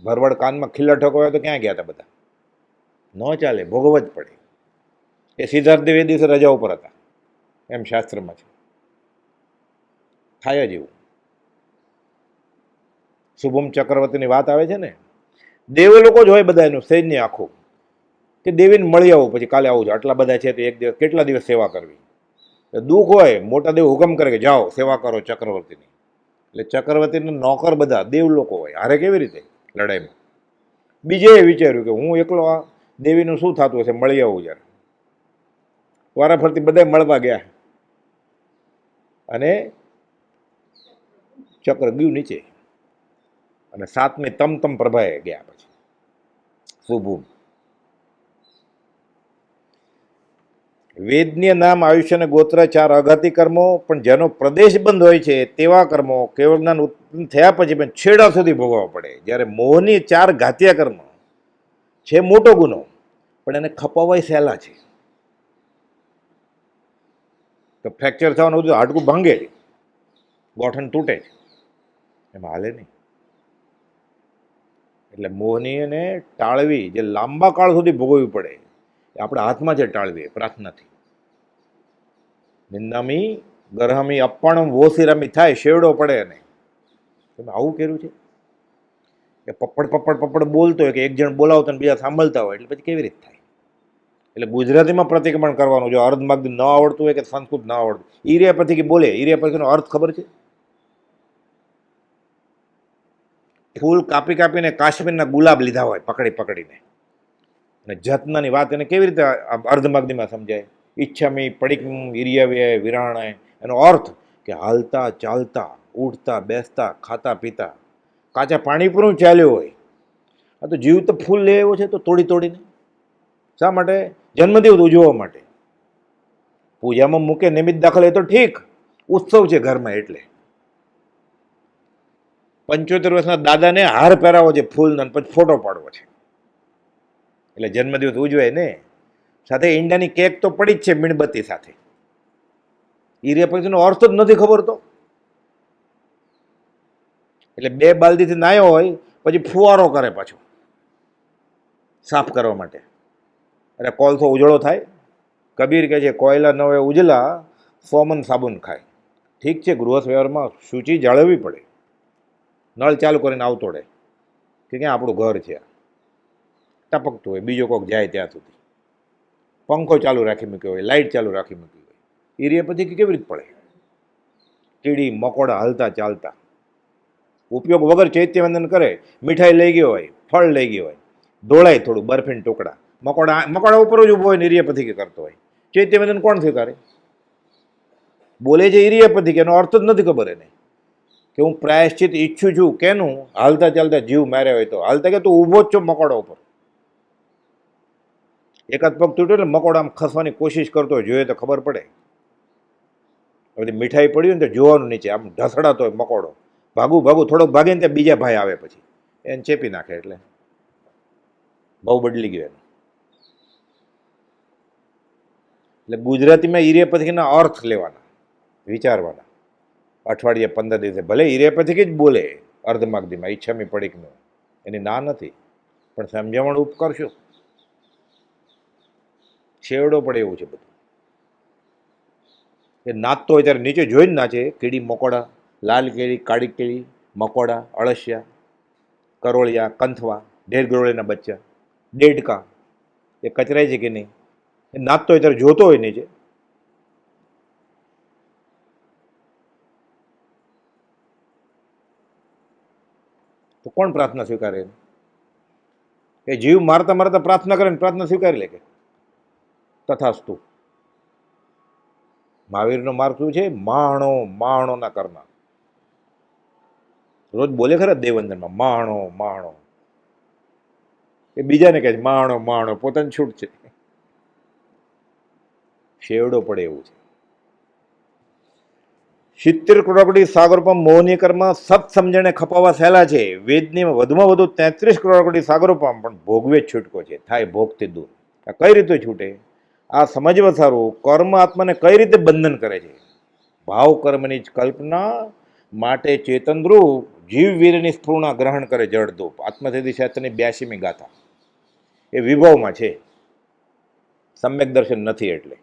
ભરવડ કાનમાં ખીલ્લા ઠોકો હોય તો ક્યાં ગયા હતા બધા? ન ચાલે, ભોગવવા જ પડે. એ સિદ્ધાર્થ દેવ એ દિવસે રજા ઉપર હતા એમ શાસ્ત્રમાં છે. થાય જ એવું. શુભમ ચક્રવર્તીની વાત આવે છે ને, દેવ લોકો જ હોય બધા, એનું સૈન્ય આખું, કે દેવીને મળી આવું, પછી કાલે આવું છે, આટલા બધા છે તો એક દિવસ કેટલા દિવસ સેવા કરવી. દુઃખ હોય, મોટા દેવ હુકમ કરે કે જાઓ સેવા કરો ચક્રવર્તીની. એટલે ચક્રવર્તીના નોકર બધા દેવ લોકો હોય, હારે કેવી રીતે લડાઈમાં. બીજે વિચાર્યું કે હું એકલો આ દેવીનું શું થતું હશે, મળી આવું. જ્યારે વારાફરતી બધા મળવા ગયા અને ચક્ર ગયું નીચે, અને 7મી તમ પ્રભાએ ગયા. પછી શુભુમ વેદનીય નામ, આયુષ્ય અને ગોત્ર 4 અઘાતી કર્મો, પણ જેનો પ્રદેશ બંધ હોય છે તેવા કર્મો કેવળ જ્ઞાન ઉત્પન્ન થયા પછી પણ છેડા સુધી ભોગવવા પડે. જ્યારે મોહની 4 ઘાતિયા કર્મ છે મોટો ગુનો, પણ એને ખપાવાય સહેલા છે. તો ફ્રેક્ચર થવાનું હતું, હાડકું ભાંગે, ગોઠણ તૂટે છે, એમાં હાલે નહીં. એટલે મોહનીયને ટાળવી, જે લાંબા કાળ સુધી ભોગવવી પડે, એ આપણા હાથમાં છે ટાળવી, પ્રાર્થનાથી. નિંદામી ગરહમી અપ્પણમ વોસિરામી થાય, શેવડો પડે. અને તમે આવું કર્યું છે કે પપ્પડ બોલતો હોય, કે એક જણ બોલાવતો ને બીજા સાંભળતા હોય, એટલે પછી કેવી રીતે થાય? એટલે ગુજરાતીમાં પ્રતિક્રમણ કરવાનું. જો અર્ધમાર્ગ ન આવડતું હોય કે સંસ્કૃત ન આવડતું, ઈરિયા પછી બોલે, ઈરિયા પછીનો અર્થ ખબર છે? ફૂલ કાપી કાપીને કાશ્મીરના ગુલાબ લીધા હોય પકડી પકડીને, અને જતનાની વાત એને કેવી રીતે અર્ધમાગ્નિમાં સમજાય? ઈચ્છામી પડિકમ વીર્યવ્ય વિરાણાય, એનો અર્થ કે હાલતા ચાલતા, ઉઠતા બેસતા, ખાતા પીતા, કાચા પાણી પર ચાલ્યો હોય. આ તો જીવ તો ફૂલ લે આવ્યો છે તો તોડી તોડીને. શા માટે? જન્મદિવસ ઉજવવા માટે. પૂજામાં મૂકે નિમિત્ત દાખલ એ તો ઠીક, ઉત્સવ છે ઘરમાં એટલે. 75 વર્ષના દાદાને હાર પહેરાવો છે ફૂલનો, પછી ફોટો પાડવો છે, એટલે જન્મદિવસ ઉજવાય ને. સાથે ઈંડાની કેક તો પડી જ છે મીણબત્તી સાથે. ઈરે પછીનો અર્થ જ નથી ખબર તો. એટલે 2 બાલદીથી નાયો હોય પછી ફુવારો કરે પાછો સાફ કરવા માટે. એટલે કોલસો ઉજળો થાય. કબીર કહે છે કોયલા ન હોય ઉજલા, 100 મણ સાબુન ખાય. ઠીક છે, ગૃહસ્થ વ્યવહારમાં સૂચિ જાળવવી પડે. નળ ચાલુ કરીને આવતો રહે કે ક્યાં આપણું ઘર છે, ટપકતું હોય, બીજો કોઈક જાય ત્યાં સુધી. પંખો ચાલુ રાખી મૂક્યો હોય, લાઇટ ચાલુ રાખી મૂકી હોય, ઇરિયાપથિકી કેવી રીતે પડે? કીડી મકોડા હાલતા ચાલતા, ઉપયોગ વગર ચૈત્યવંદન કરે, મીઠાઈ લઈ ગયો હોય, ફળ લઈ ગયો હોય, ઢોળાય થોડું બરફીન ટુકડા, મકોડા ઉપર જ ઊભો હોય ને ઇરિયાપથિકી કરતો હોય. ચૈત્યવંદન કોણ સ્વીકારે? બોલે છે ઇરિયાપથિકી, એનો અર્થ જ નથી ખબર એને કે હું પ્રાયશ્ચિત ઈચ્છું છું. કેનું? હાલતા ચાલતા જીવ માર્યા હોય તો. હાલતા કે તું ઊભો જ છો મકોડા ઉપર. એકાદ પગ તૂટ્યો એટલે મકોડા આમ ખસવાની કોશિશ કરતો હોય, જોઈએ તો ખબર પડે. બધી મીઠાઈ પડી હોય ને તો જોવાનું નીચે આમ ઢસડાતો હોય મકોડો, ભાગું થોડોક ભાગે ને ત્યાં બીજા ભાઈ આવે, પછી એને ચેપી નાખે. એટલે બહુ બદલી ગયો એનો. એટલે ગુજરાતીમાં ઇરિયાપથિકીના અર્થ લેવાના, વિચારવાના. અઠવાડિયે 15 દિવસે ભલે ઇરિયાપથિકી જ બોલે અર્ધમાગધીમાં, ઈચ્છામી પડીકનું, એની ના નથી, પણ સમજાવણ ઉપ કરશો, છેવડો પડે એવું છે બધું. એ નાચતો હોય ત્યારે નીચે જોઈને નાચે. કીડી મકોડા, લાલ કેળી, કાળી કેળી, મકોડા, અળસિયા, કરોળિયા, કંથવા, ઢેર ગરોળીના બચ્ચા, ડેડકા, એ કચરાય છે કે નહીં? એ નાચતો હોય ત્યારે જોતો હોય નીચે. તો કોણ પ્રાર્થના સ્વીકારે? એ જીવ મારતા મારતા પ્રાર્થના કરે ને પ્રાર્થના સ્વીકારી લે કે તથાસ્તુ. મહાવીરનો માર્ગ શું છે? માણો માણોના કરના. રોજ બોલે ખરા દેવવંદનમાં, માણો માણો. એ બીજાને કહે છે માણો માણો, પોતાની છૂટ છે. શેવડો પડે એવું છે. 70 કરોડકડી સાગરોપમ મોહની કર્મ સત સમજણે ખપાવા સહેલા છે. વેદની વધુમાં વધુ 33 કરોડકડી સાગરોપમ, પણ ભોગવે જ છૂટકો છે. થાય ભોગથી દૂર. આ કઈ રીતે છૂટે? આ સમજવા સારું. કર્મ આત્માને કઈ રીતે બંધન કરે છે? ભાવ કર્મની જ કલ્પના માટે ચેતનરૂપ જીવવીરની સ્ફૂર્ણા ગ્રહણ કરે જળધૂપ. આત્મસિદ્ધિ શાસ્ત્રની 82મી ગાથા. એ વિભવમાં છે, સમ્યક દર્શન નથી. એટલે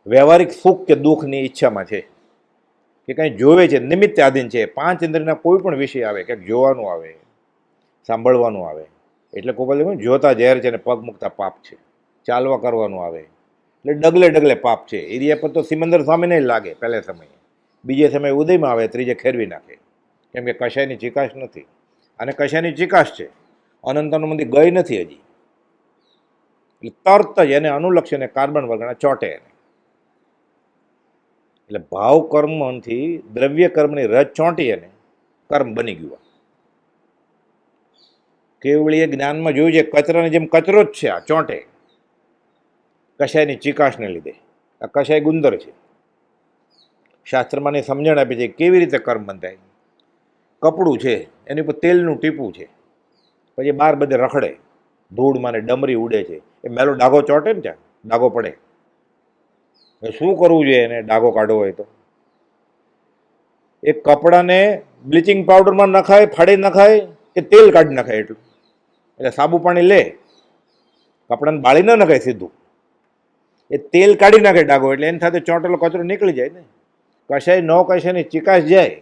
વ્યવહારિક સુખ કે દુઃખની ઈચ્છામાં છે, કે કંઈ જોવે છે, નિમિત્ત આધીન છે. 5 ઇન્દ્રિયના કોઈ પણ વિષય આવે, ક્યાંક જોવાનું આવે, સાંભળવાનું આવે, એટલે કોઈ જોતા ઝેર છે ને પગ મૂકતા પાપ છે. ચાલવા કરવાનું આવે એટલે ડગલે ડગલે પાપ છે. એરિયા પર તો સિમંદર સ્વામીને લાગે પહેલા સમયે, બીજે સમયે ઉદયમાં આવે, ત્રીજે ખેરવી નાખે. કેમ કે કશાયની ચિકાશ નથી. અને કશાયની ચિકાશ છે, અનંતાનુમંદી ગઈ નથી હજી. એટલે તરત જ એને અનુલક્ષીને કાર્બન વર્ગના ચોટે. એટલે ભાવ કર્મથી દ્રવ્ય કર્મની રજ ચોંટી અને કર્મ બની ગયું. કેવળીએ જ્ઞાનમાં જોયું છે, કચરાની જેમ કચરો જ છે આ, ચોંટે કશાયની ચિકાશને લીધે. આ કશાય ગુંદર છે. શાસ્ત્રમાં સમજણ આપી છે કેવી રીતે કર્મ બંધાય. કપડું છે, એની ઉપર તેલનું ટીપું છે, પછી બહાર બધે રખડે, ધૂળમાં ને ડમરી ઉડે છે. એ મેલો ડાઘો ચોંટે ને, ત્યાં ડાઘો પડે. શું કરવું જોઈએ એને ડાઘો કાઢવો હોય તો? એ કપડાને બ્લીચિંગ પાવડરમાં નખાય, ફાડી નખાય, કે તેલ કાઢી નખાય એટલું. એટલે સાબુ પાણી લે, કપડાને બાળી ન નખાય સીધું, એ તેલ કાઢી નાખે ડાઘો, એટલે એની સાથે ચોંટેલો કચરો નીકળી જાય ને. કશાય ન કશાયની ચિકાશ જાય,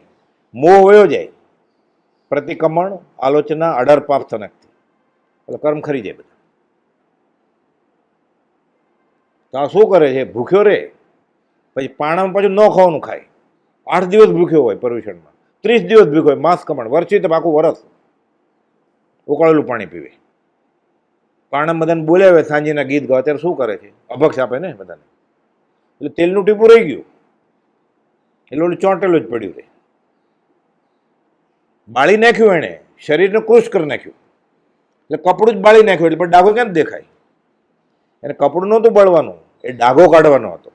મોહ વયો જાય. પ્રતિક્રમણ આલોચના 18 પાપ થનકથી, એટલે કર્મ ખરી જાય બધા. તો આ શું કરે છે? ભૂખ્યો રહે, પછી પાણામાં પાછું ન ખાવાનું ખાય. 8 દિવસ ભૂખ્યો હોય પર્યુષણમાં, 30 દિવસ ભૂખ્યો હોય, માંસ કમણ, વર્ષી તો આખું વરસ ઉકાળેલું પાણી પીવે. પાણા બધાને બોલાવે, સાંજેના ગીત ગાવા, ત્યારે શું કરે છે? અભક્ષ આપે ને બધાને. એટલે તેલનું ટીપું રહી ગયું, એટલે ઓલું ચોંટેલું જ પડ્યું રહે. બાળી નાખ્યું એણે, શરીરને કૃશ કરી નાખ્યું. એટલે કપડું જ બાળી નાખ્યું, એટલે પણ ડાઘો કેમ દેખાય? એને કપડું નહોતું બળવાનું, એ ડાઘો કાઢવાનો હતો.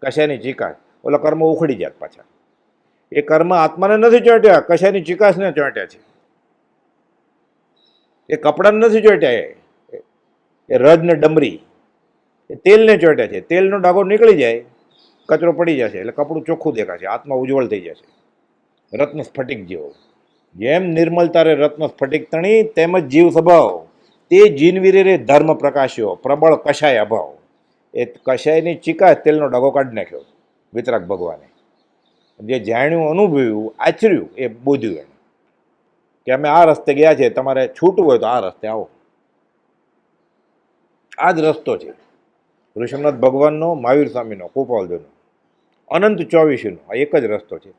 કશાની ચિકાશ, ઓલા કર્મ ઉખડી જાય પાછા. એ કર્મ આત્માને નથી ચોંટ્યા, કશાની ચિકાશને ચોંટ્યા છે. એ કપડાને નથી ચોંટ્યા, એ રજ ને ડમરી, એ તેલને ચોંટ્યા છે. તેલનો ડાઘો નીકળી જાય, કચરો પડી જશે, એટલે કપડું ચોખ્ખું દેખાશે, આત્મા ઉજ્જવળ થઈ જશે, રત્ન સ્ફટિક જેવો. જેમ નિર્મલતા રે રત્ન સ્ફટિક તણી, તેમજ જીવ સ્વભાવ તે જીનવીરે રે ધર્મ પ્રકાશ્યો, પ્રબળ કશાય અભાવ. એ કશાયની ચિકાશ તેલનો ડાઘો કાઢી નાખ્યો વિતરાગ ભગવાને. જે જાણ્યું, અનુભવ્યું, આચર્યું, એ બોધ્યું એને કે અમે આ રસ્તે ગયા છે, તમારે છૂટવું હોય તો આ રસ્તે આવો. આ જ રસ્તો છે. ઋષભનાથ ભગવાનનો, મહાવીર સ્વામીનો, કૃપાલદેવનો, અનંત 24નો, આ એક જ રસ્તો છે.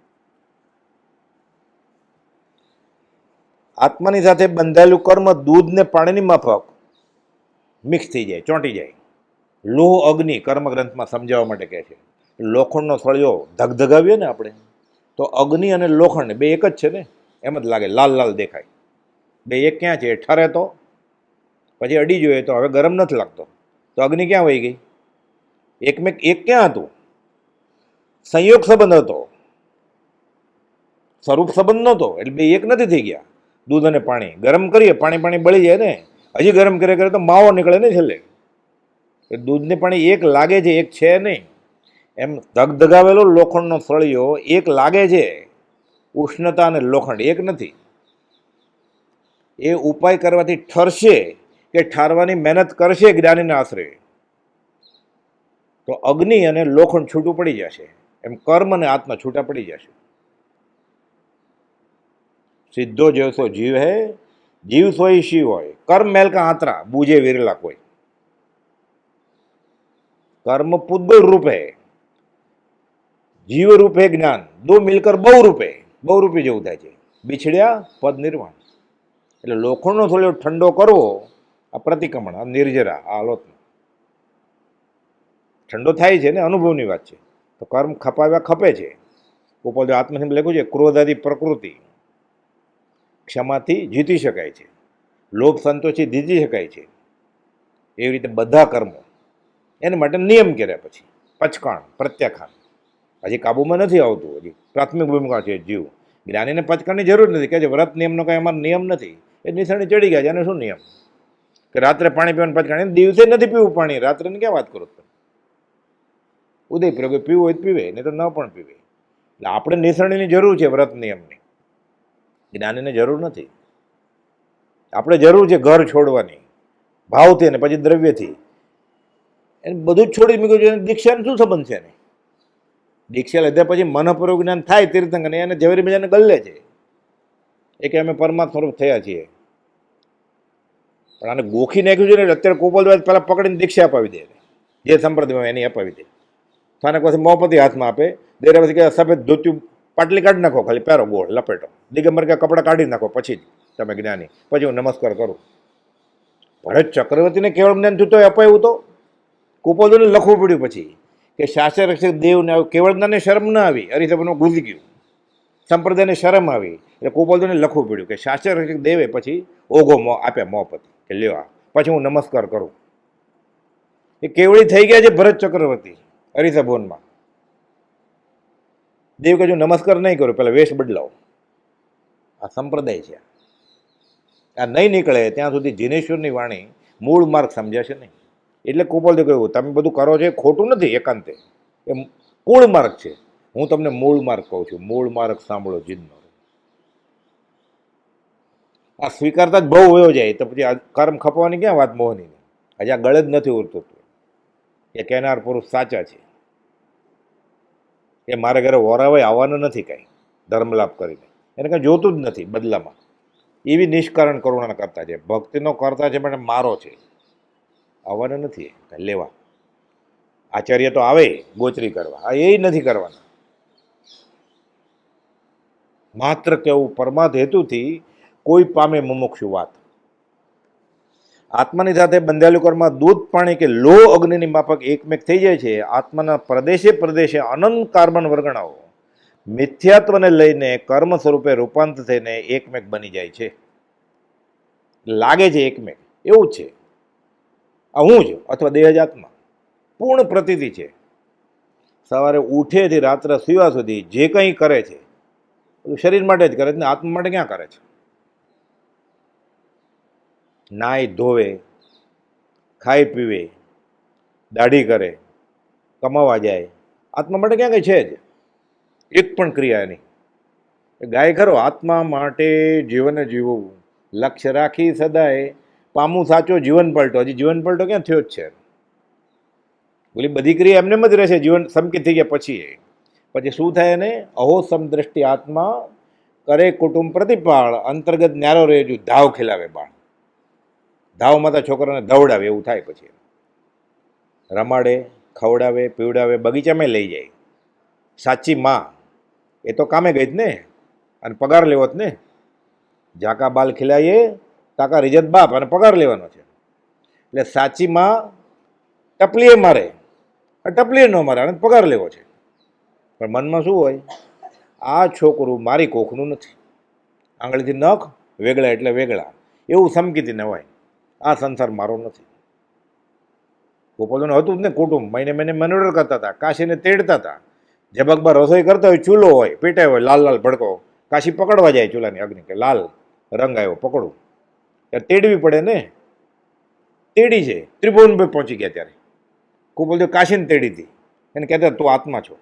આત્માની સાથે બંધાયેલું કર્મ દૂધ ને પાણીની માફક મિક્સ થઈ જાય, ચોંટી જાય. લોહ અગ્નિ કર્મગ્રંથમાં સમજાવવા માટે કહે છે. લોખંડનો સળિયો ધગધગાવીએ ને આપણે, તો અગ્નિ અને લોખંડ બે એક જ છે ને, એમ જ લાગે, લાલ લાલ દેખાય. બે એક ક્યાં છે? ઠરે તો પછી અડી જોઈએ તો હવે ગરમ નથી લાગતો, તો અગ્નિ ક્યાં વહી ગઈ? એક ક્યાં હતું? સંયોગ સંબંધ હતો, સ્વરૂપ સંબંધ નહોતો, એટલે બે એક નથી થઈ ગયા. દૂધ અને પાણી ગરમ કરીએ, પાણી બળી જાય ને, હજી ગરમ કરે તો માવો નીકળે ને છેલ્લે. દૂધને પાણી એક લાગે છે, એક છે નહીં. એમ ધગધગાવેલો લોખંડનો સળિયો એક લાગે છે, ઉષ્ણતા અને લોખંડ એક નથી. એ ઉપાય કરવાથી ઠરશે કે ઠારવાની મહેનત કરશે જ્ઞાનીના આશરે, તો અગ્નિ અને લોખંડ છૂટું પડી જશે. એમ કર્મ અને આત્મા છૂટા પડી જશે. સીધો જેવસો જીવ હે, જીવ સોય શિવ હોય. કર્મ મેલ કા આંતરા, બૂझे વિરલા કોઈ. कर्म पुद्गल रूप है, जीव रूप है ज्ञान, दो मिलकर बहुरूपी જેવું થાય છે. બિછડ્યા પદ નિર્વાણ. એટલે લોખંડનો થોડો ઠંડો કરવો, આ પ્રતિક્રમણ, આ નિર્જરા, આ આલોચના ઠંડો થાય છે ને, અનુભવની વાત છે. તો કર્મ ખપાવ્યા ખપે છે. ઉપર આત્મસિંહ લખ્યું છે, ક્રોધાદી પ્રકૃતિ ક્ષમાથી જીતી શકાય છે, લોભ સંતોષથી જીતી શકાય છે. એવી રીતે બધા કર્મો એના માટે નિયમ કર્યા, પછી પચકાણ પ્રત્યાખાન. હજી કાબુમાં નથી આવતું, હજી પ્રાથમિક ભૂમિકા છે જીવ. જ્ઞાનીને પચકાણની જરૂર નથી, કે જે વ્રત નિયમનો કાંઈ અમારો નિયમ નથી, એ નિશાની ચડી ગયા છે. અને શું નિયમ કે રાત્રે પાણી પીવાનું પચકાણ? દિવસે નથી પીવું પાણી, રાત્રેની ક્યાં વાત કરો તમે? ઉદય પ્રયોગ પીવું હોય તો પીવે, નહીં તો ન પણ પીવે. એટલે આપણે નિશાણીની જરૂર છે વ્રત નિયમની, જ્ઞાનીને જરૂર નથી. આપણે જરૂર છે ઘર છોડવાની, ભાવથી અને પછી દ્રવ્યથી. એને બધું જ છોડી મૂક્યું છે. દીક્ષાનો શું સંબંધ છે? દીક્ષા લીધા પછી મનપૂર્વક જ્ઞાન થાય તીર્થંકર, એને ઝવેરી બીજાને ગલ્લે છે એ કે અમે પરમાત્મા સ્વરૂપ થયા છીએ. પણ આને ગોખી નાખ્યું છે ને, અત્યારે કોપલદ્વાર પહેલાં પકડીને દીક્ષા અપાવી દે, જે સંપ્રદાયમાં એની અપાવી દે. સ્થાનક પછી મોહપતિ હાથમાં આપે, દેરા પછી કે સફેદ ધોત્યું પાટલી કાઢી નાખો, ખાલી પહેરો ગોળ લપેટો, દિગંબર કે કપડાં કાઢી નાખો, પછી જ તમે જ્ઞાની, પછી હું નમસ્કાર કરું. ભરત ચક્રવર્તીને કેવળ જ્ઞાન થયું તો અપાયું તો કુપોદોને લખવું પડ્યું પછી કે શાસ્ત્ર રક્ષક દેવને કેવળ જ્ઞાનને શરમ ન આવી, હરિસભામાં ઘૂસી ગયું, સંપ્રદાયને શરમ આવી, એટલે કુપોદોને લખવું પડ્યું કે શાસ્ત્ર રક્ષક દેવે પછી ઓઘો આપ્યા મોહપતિ કે લેવા, પછી હું નમસ્કાર કરું. એ કેવળી થઈ ગયા છે ભરત ચક્રવર્તી હરિસભવનમાં. દેવ કે જો નમસ્કાર નહીં કરો, પેલા વેશ બદલાવો. આ સંપ્રદાય છે. આ નહીં નીકળે ત્યાં સુધી જીનેશ્વરની વાણી મૂળ માર્ગ સમજાશે નહીં. એટલે કુપોલદેવ કહ્યું, તમે બધું કરો છો એ ખોટું નથી, એકાંતે એ કુળ માર્ગ છે. હું તમને મૂળ માર્ગ કહું છું, મૂળ માર્ગ સાંભળો જીદનો. આ સ્વીકારતા જ બહુ વયો જાય તો પછી આ કર્મ ખપવાની ક્યાં વાત મોહની? હજી આ ગળે જ નથી ઉરતું એ કહેનાર પુરુષ સાચા છે. એ મારે ઘરે વોરાવાય આવવાનું નથી કાંઈ ધર્મલાભ કરીને, એને કાંઈ જોતું જ નથી બદલામાં. એવી નિષ્કારણ કરુણા કરતા છે, ભક્તિનો કરતા છે, પણ મારો છે, આવવાના નથી લેવા. આચાર્ય તો આવે ગોચરી કરવા, આ એ નથી કરવાના. માત્ર કેવું પરમાર્થ હેતુથી કોઈ પામે મુમુક્ષુ વાત. આત્માની સાથે બંધાયેલું કર્મ દૂધ પાણી કે લો અગ્નિની માફક એકમેક થઈ જાય છે. આત્માના પ્રદેશે પ્રદેશે અનંત કાર્બન વર્ગણાઓ મિથ્યાત્વને લઈને કર્મ સ્વરૂપે રૂપાંતર થઈને એકમેક બની જાય છે. લાગે છે એકમેક, એવું જ છે. આ હું જ અથવા દેહજાત્મા પૂર્ણ પ્રતીતિ છે. સવારે ઉઠેથી રાત્રે સુવા સુધી જે કંઈ કરે છે શરીર માટે જ કરે છે ને આત્મા માટે ક્યાં કરે છે? નાય ધોવે, ખાઈ પીવે, દાઢી કરે, કમાવા જાય, આત્મા માટે ક્યાં કંઈ છે જ એક પણ ક્રિયા નહીં. ગાય ખરો આત્મા માટે જીવન જીવવું, લક્ષ્ય રાખી સદાય પામું સાચો જીવન પલટો. હજી જીવન પલટો ક્યાં થયો જ છે? બોલી બધી ક્રિયા એમને જ રહેશે જીવન સંકિત થઈ ગયા પછી શું થાય? એને અહો સમદ્રષ્ટિ આત્મા કરે કુટુંબ પ્રતિપાળ, અંતર્ગત ન્યારો રહેજુ ધાવ ખીલાવે બાળ. ધાવમાં તો છોકરાને દવડાવે એવું થાય પછી. રમાડે, ખવડાવે, પીવડાવે, બગીચામાં લઈ જાય. સાચી માં એ તો કામે ગઈ જ ને, અને પગાર લેવો જ ને. ઝાકા બાલ ખીલાઈએ તાકા રિજત બાપ, અને પગાર લેવાનો છે. એટલે સાચી માં ટપલીએ મારે, ટપલીએ ન મારે, અને પગાર લેવો છે. પણ મનમાં શું હોય? આ છોકરું મારી કોખનું નથી. આંગળીથી નખ વેગળા એટલે વેગળા, એવું સમકીતી ન હોય. આ સંસાર મારો નથી. ગોપાલનું હતું જ ને કુટુંબ, મહિને મહિને મનોરંજન કરતા હતા, કાશીને તેડતા હતા. જબકબા રસોઈ કરતા હોય, ચૂલો હોય, પેટાય હોય, લાલ લાલ ભડકો, કાશી પકડવા જાય ચૂલાની અગ્નિ, કે લાલ રંગ આવ્યો પકડું. ત્યારે તેડવી પડે ને. તેડી છે, ત્રિભુવનભાઈ પહોંચી ગયા ત્યારે ગોપાલદેવ કાશીને તેડી હતી. એને કહેતા તું આત્મા છો.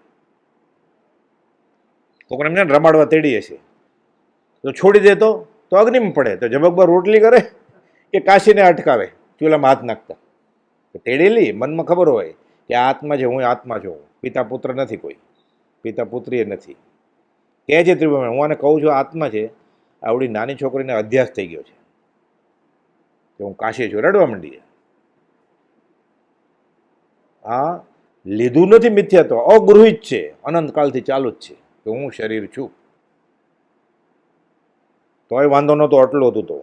કોકને એમને રમાડવા તેડી હશે તો છોડી દેતો તો અગ્નિમાં પડે, તો જબકબા રોટલી કરે કે કાશીને અટકાવે ચૂલામાં હાથ નાખતા. તેડેલી મનમાં ખબર હોય કે આ આત્મા છે, હું આત્મા છું, પિતા પુત્ર નથી, કોઈ પિતા પુત્રી એ નથી. કહે છે ત્રિભુવન, હું આને કહું છું આત્મા છે. આવડી નાની છોકરીને અધ્યાસ થઈ ગયો છે કે હું કાશી છું, રડવા માંડી. આ લીધું નથી મિથ્યાત્વ, અગૃહિત છે, અનંતકાળથી ચાલુ જ છે કે હું શરીર છું. તોય વાંધો નહોતો, આટલો હતું તો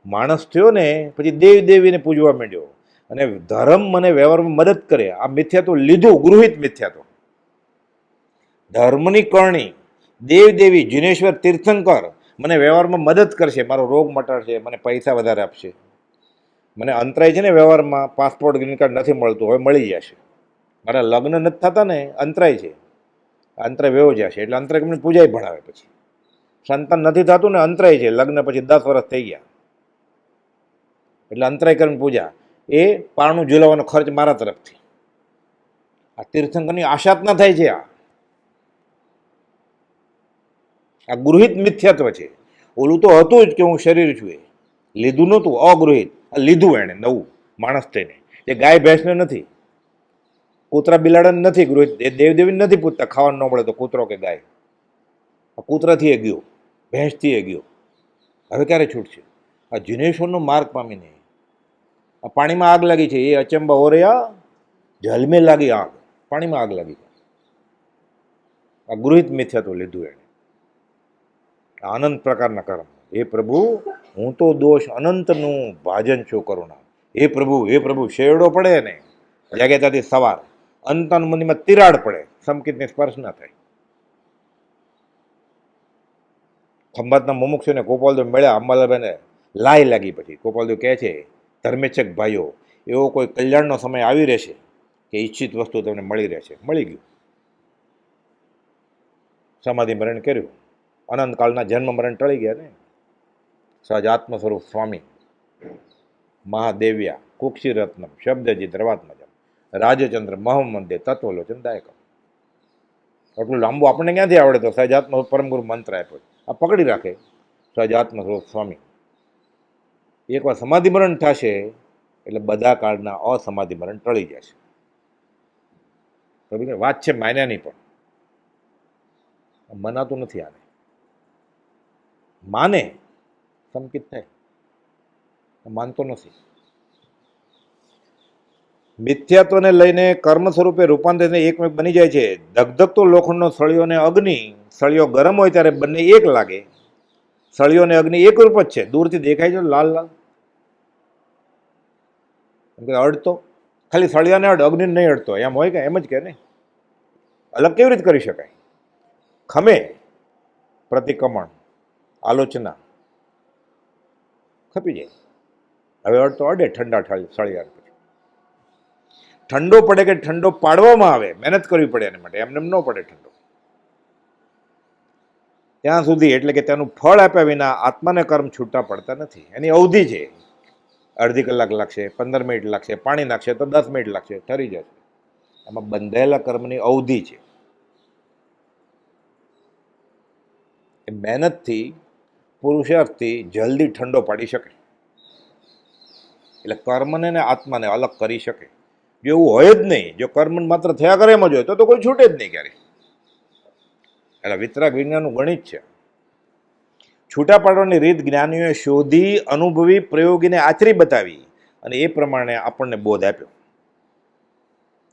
માણસ થયો ને પછી દેવ દેવીને પૂજવા માંડ્યો, અને ધર્મ મને વ્યવહારમાં મદદ કરે. આ મિથ્યાત્વ લીધું, ગૃહિત મિથ્યાત્વ. ધર્મની કરણી, દેવ દેવી, જીનેશ્વર, તીર્થંકર મને વ્યવહારમાં મદદ કરશે, મારો રોગ મટાડશે, મને પૈસા વધારે આપશે. મને અંતરાય છે ને વ્યવહારમાં, પાસપોર્ટ ગ્રીન કાર્ડ નથી મળતું, હવે મળી જશે. મારા લગ્ન નથી થતા ને, અંતરાય છે, અંતરાય વેવો જશે. એટલે અંતરાય તમને પૂજાય ભણાવે. પછી સંતાન નથી થતું ને, અંતરાય છે, લગ્ન પછી 10 વર્ષ થઈ ગયા, એટલે અંતરાય કરીને પૂજા. એ પારણું ઝુલાવવાનો ખર્ચ મારા તરફથી. આ તીર્થંકરની આશા જ ના થાય છે. આ ગૃહિત મિથ્યાત્વ છે. ઓલું તો હતું જ કે હું શરીર છું, એ લીધું નહોતું, અગૃહિત. લીધું એણે નવું માણસ થઈને. એ ગાય ભેંસને નથી, કૂતરા બિલાડાને નથી ગૃહિત. એ દેવદેવીને નથી પૂછતા ખાવાનું ન મળે તો કૂતરો કે ગાય. આ કૂતરાથી એ ગયો, ભેંસથી એ ગયો. હવે ક્યારે છૂટશે? આ જીનેશ્વરનો માર્ગ પામીને. આ પાણીમાં આગ લાગી છે, એ અચંબા હો રહ્યા, જલમે લાગી આગ, પાણીમાં આગ લાગી. આ ગૃહિત મિથ્યાત્વ લીધું એણે. અનંત પ્રકારના કર્મ. હે પ્રભુ, હું તો દોષ અનંતનું ભાજન છું કરુણા. હે પ્રભુ, હે પ્રભુ, શેરડો પડે ને જાગ્યાતાથી સવાર, અંતન મંદિરમાં તિરાડ પડે, સંકિતને સ્પર્શ ના થાય. ખંભાતના મુમુક્ષુને ગોપાલદેવ મળ્યા, અંબાલાબેને લાઈ લાગી. પછી ગોપાલદેવ કહે છે, ધર્મેચક ભાઈઓ, એવો કોઈ કલ્યાણનો સમય આવી રહેશે કે ઈચ્છિત વસ્તુ તમને મળી રહેશે. મળી ગયું. સમાધિ મરણ કર્યું, અનંતકાળના જન્મ મરણ ટળી ગયા ને. સહજાત્મ સ્વરૂપ સ્વામી, મહાદેવ્યા, કુક્ષી રત્નમ, શબ્દજી ધર્વાત્મજમ, રાજચંદ્ર મહમંદે તત્વલોચન દાયકમ. એટલું લાંબુ આપણને ક્યાંથી આવડે? તો સહજાત્મ પરમગુરુ મંત્ર આપ્યો, આ પકડી રાખે. સહજાત્મ સ્વરૂપ સ્વામી. એકવાર સમાધિ મરણ થશે એટલે બધા કાળના અસમાધિ મરણ ટળી જશે. વાત છે માન્યાની, પણ મનાતું નથી. આને માને સંકિત થાય, માનતો નથી. મિથ્યાત્વને લઈને કર્મ સ્વરૂપે રૂપાંતર એકમેક બની જાય છે. ધગધગતો લોખંડનો સળિયોને અગ્નિ, સળિયો ગરમ હોય ત્યારે બંને એક લાગે. સળિયો ને અગ્નિ એક રૂપ જ છે, દૂરથી દેખાય છે લાલ લાલ. અડતો ખાલી સળિયાને અડ, અગ્નિ નહીં અડતો, એમ હોય કે? એમ જ કે ને. અલગ કેવી રીતે કરી શકાય? ખમે પ્રતિક્રમણ, આલોચના ખપી જાય. હવે અડતો અડે ઠંડા સળિયા. ઠંડો પડે કે ઠંડો પાડવામાં આવે, મહેનત કરવી પડે એના માટે, એમને ન પડે ઠંડો. ત્યાં સુધી, એટલે કે તેનું ફળ આપ્યા વિના આત્માને કર્મ છૂટા પડતા નથી. એની અવધિ છે. અડધી કલાક લાગશે, 15 મિનિટ લાગશે, પાણી નાખશે તો 10 મિનિટ લાગશે, ઠરી જશે. આમાં બંધાયેલા કર્મની અવધિ છે. એ મહેનતથી, પુરુષાર્થથી જલ્દી ઠંડો પાડી શકે. એટલે કર્મને ને આત્માને અલગ કરી શકે. જો એવું હોય જ નહીં, જો કર્મ માત્ર થયા કરે એમ જ હોય તો કોઈ છૂટે જ નહીં ક્યારે. એટલે વિતરાગ વિજ્ઞાનનું ગણિત છે. છૂટા પાડવાની રીત જ્ઞાનીઓએ શોધી, અનુભવી, પ્રયોગીને આચરી બતાવી, અને એ પ્રમાણે આપણને બોધ આપ્યો.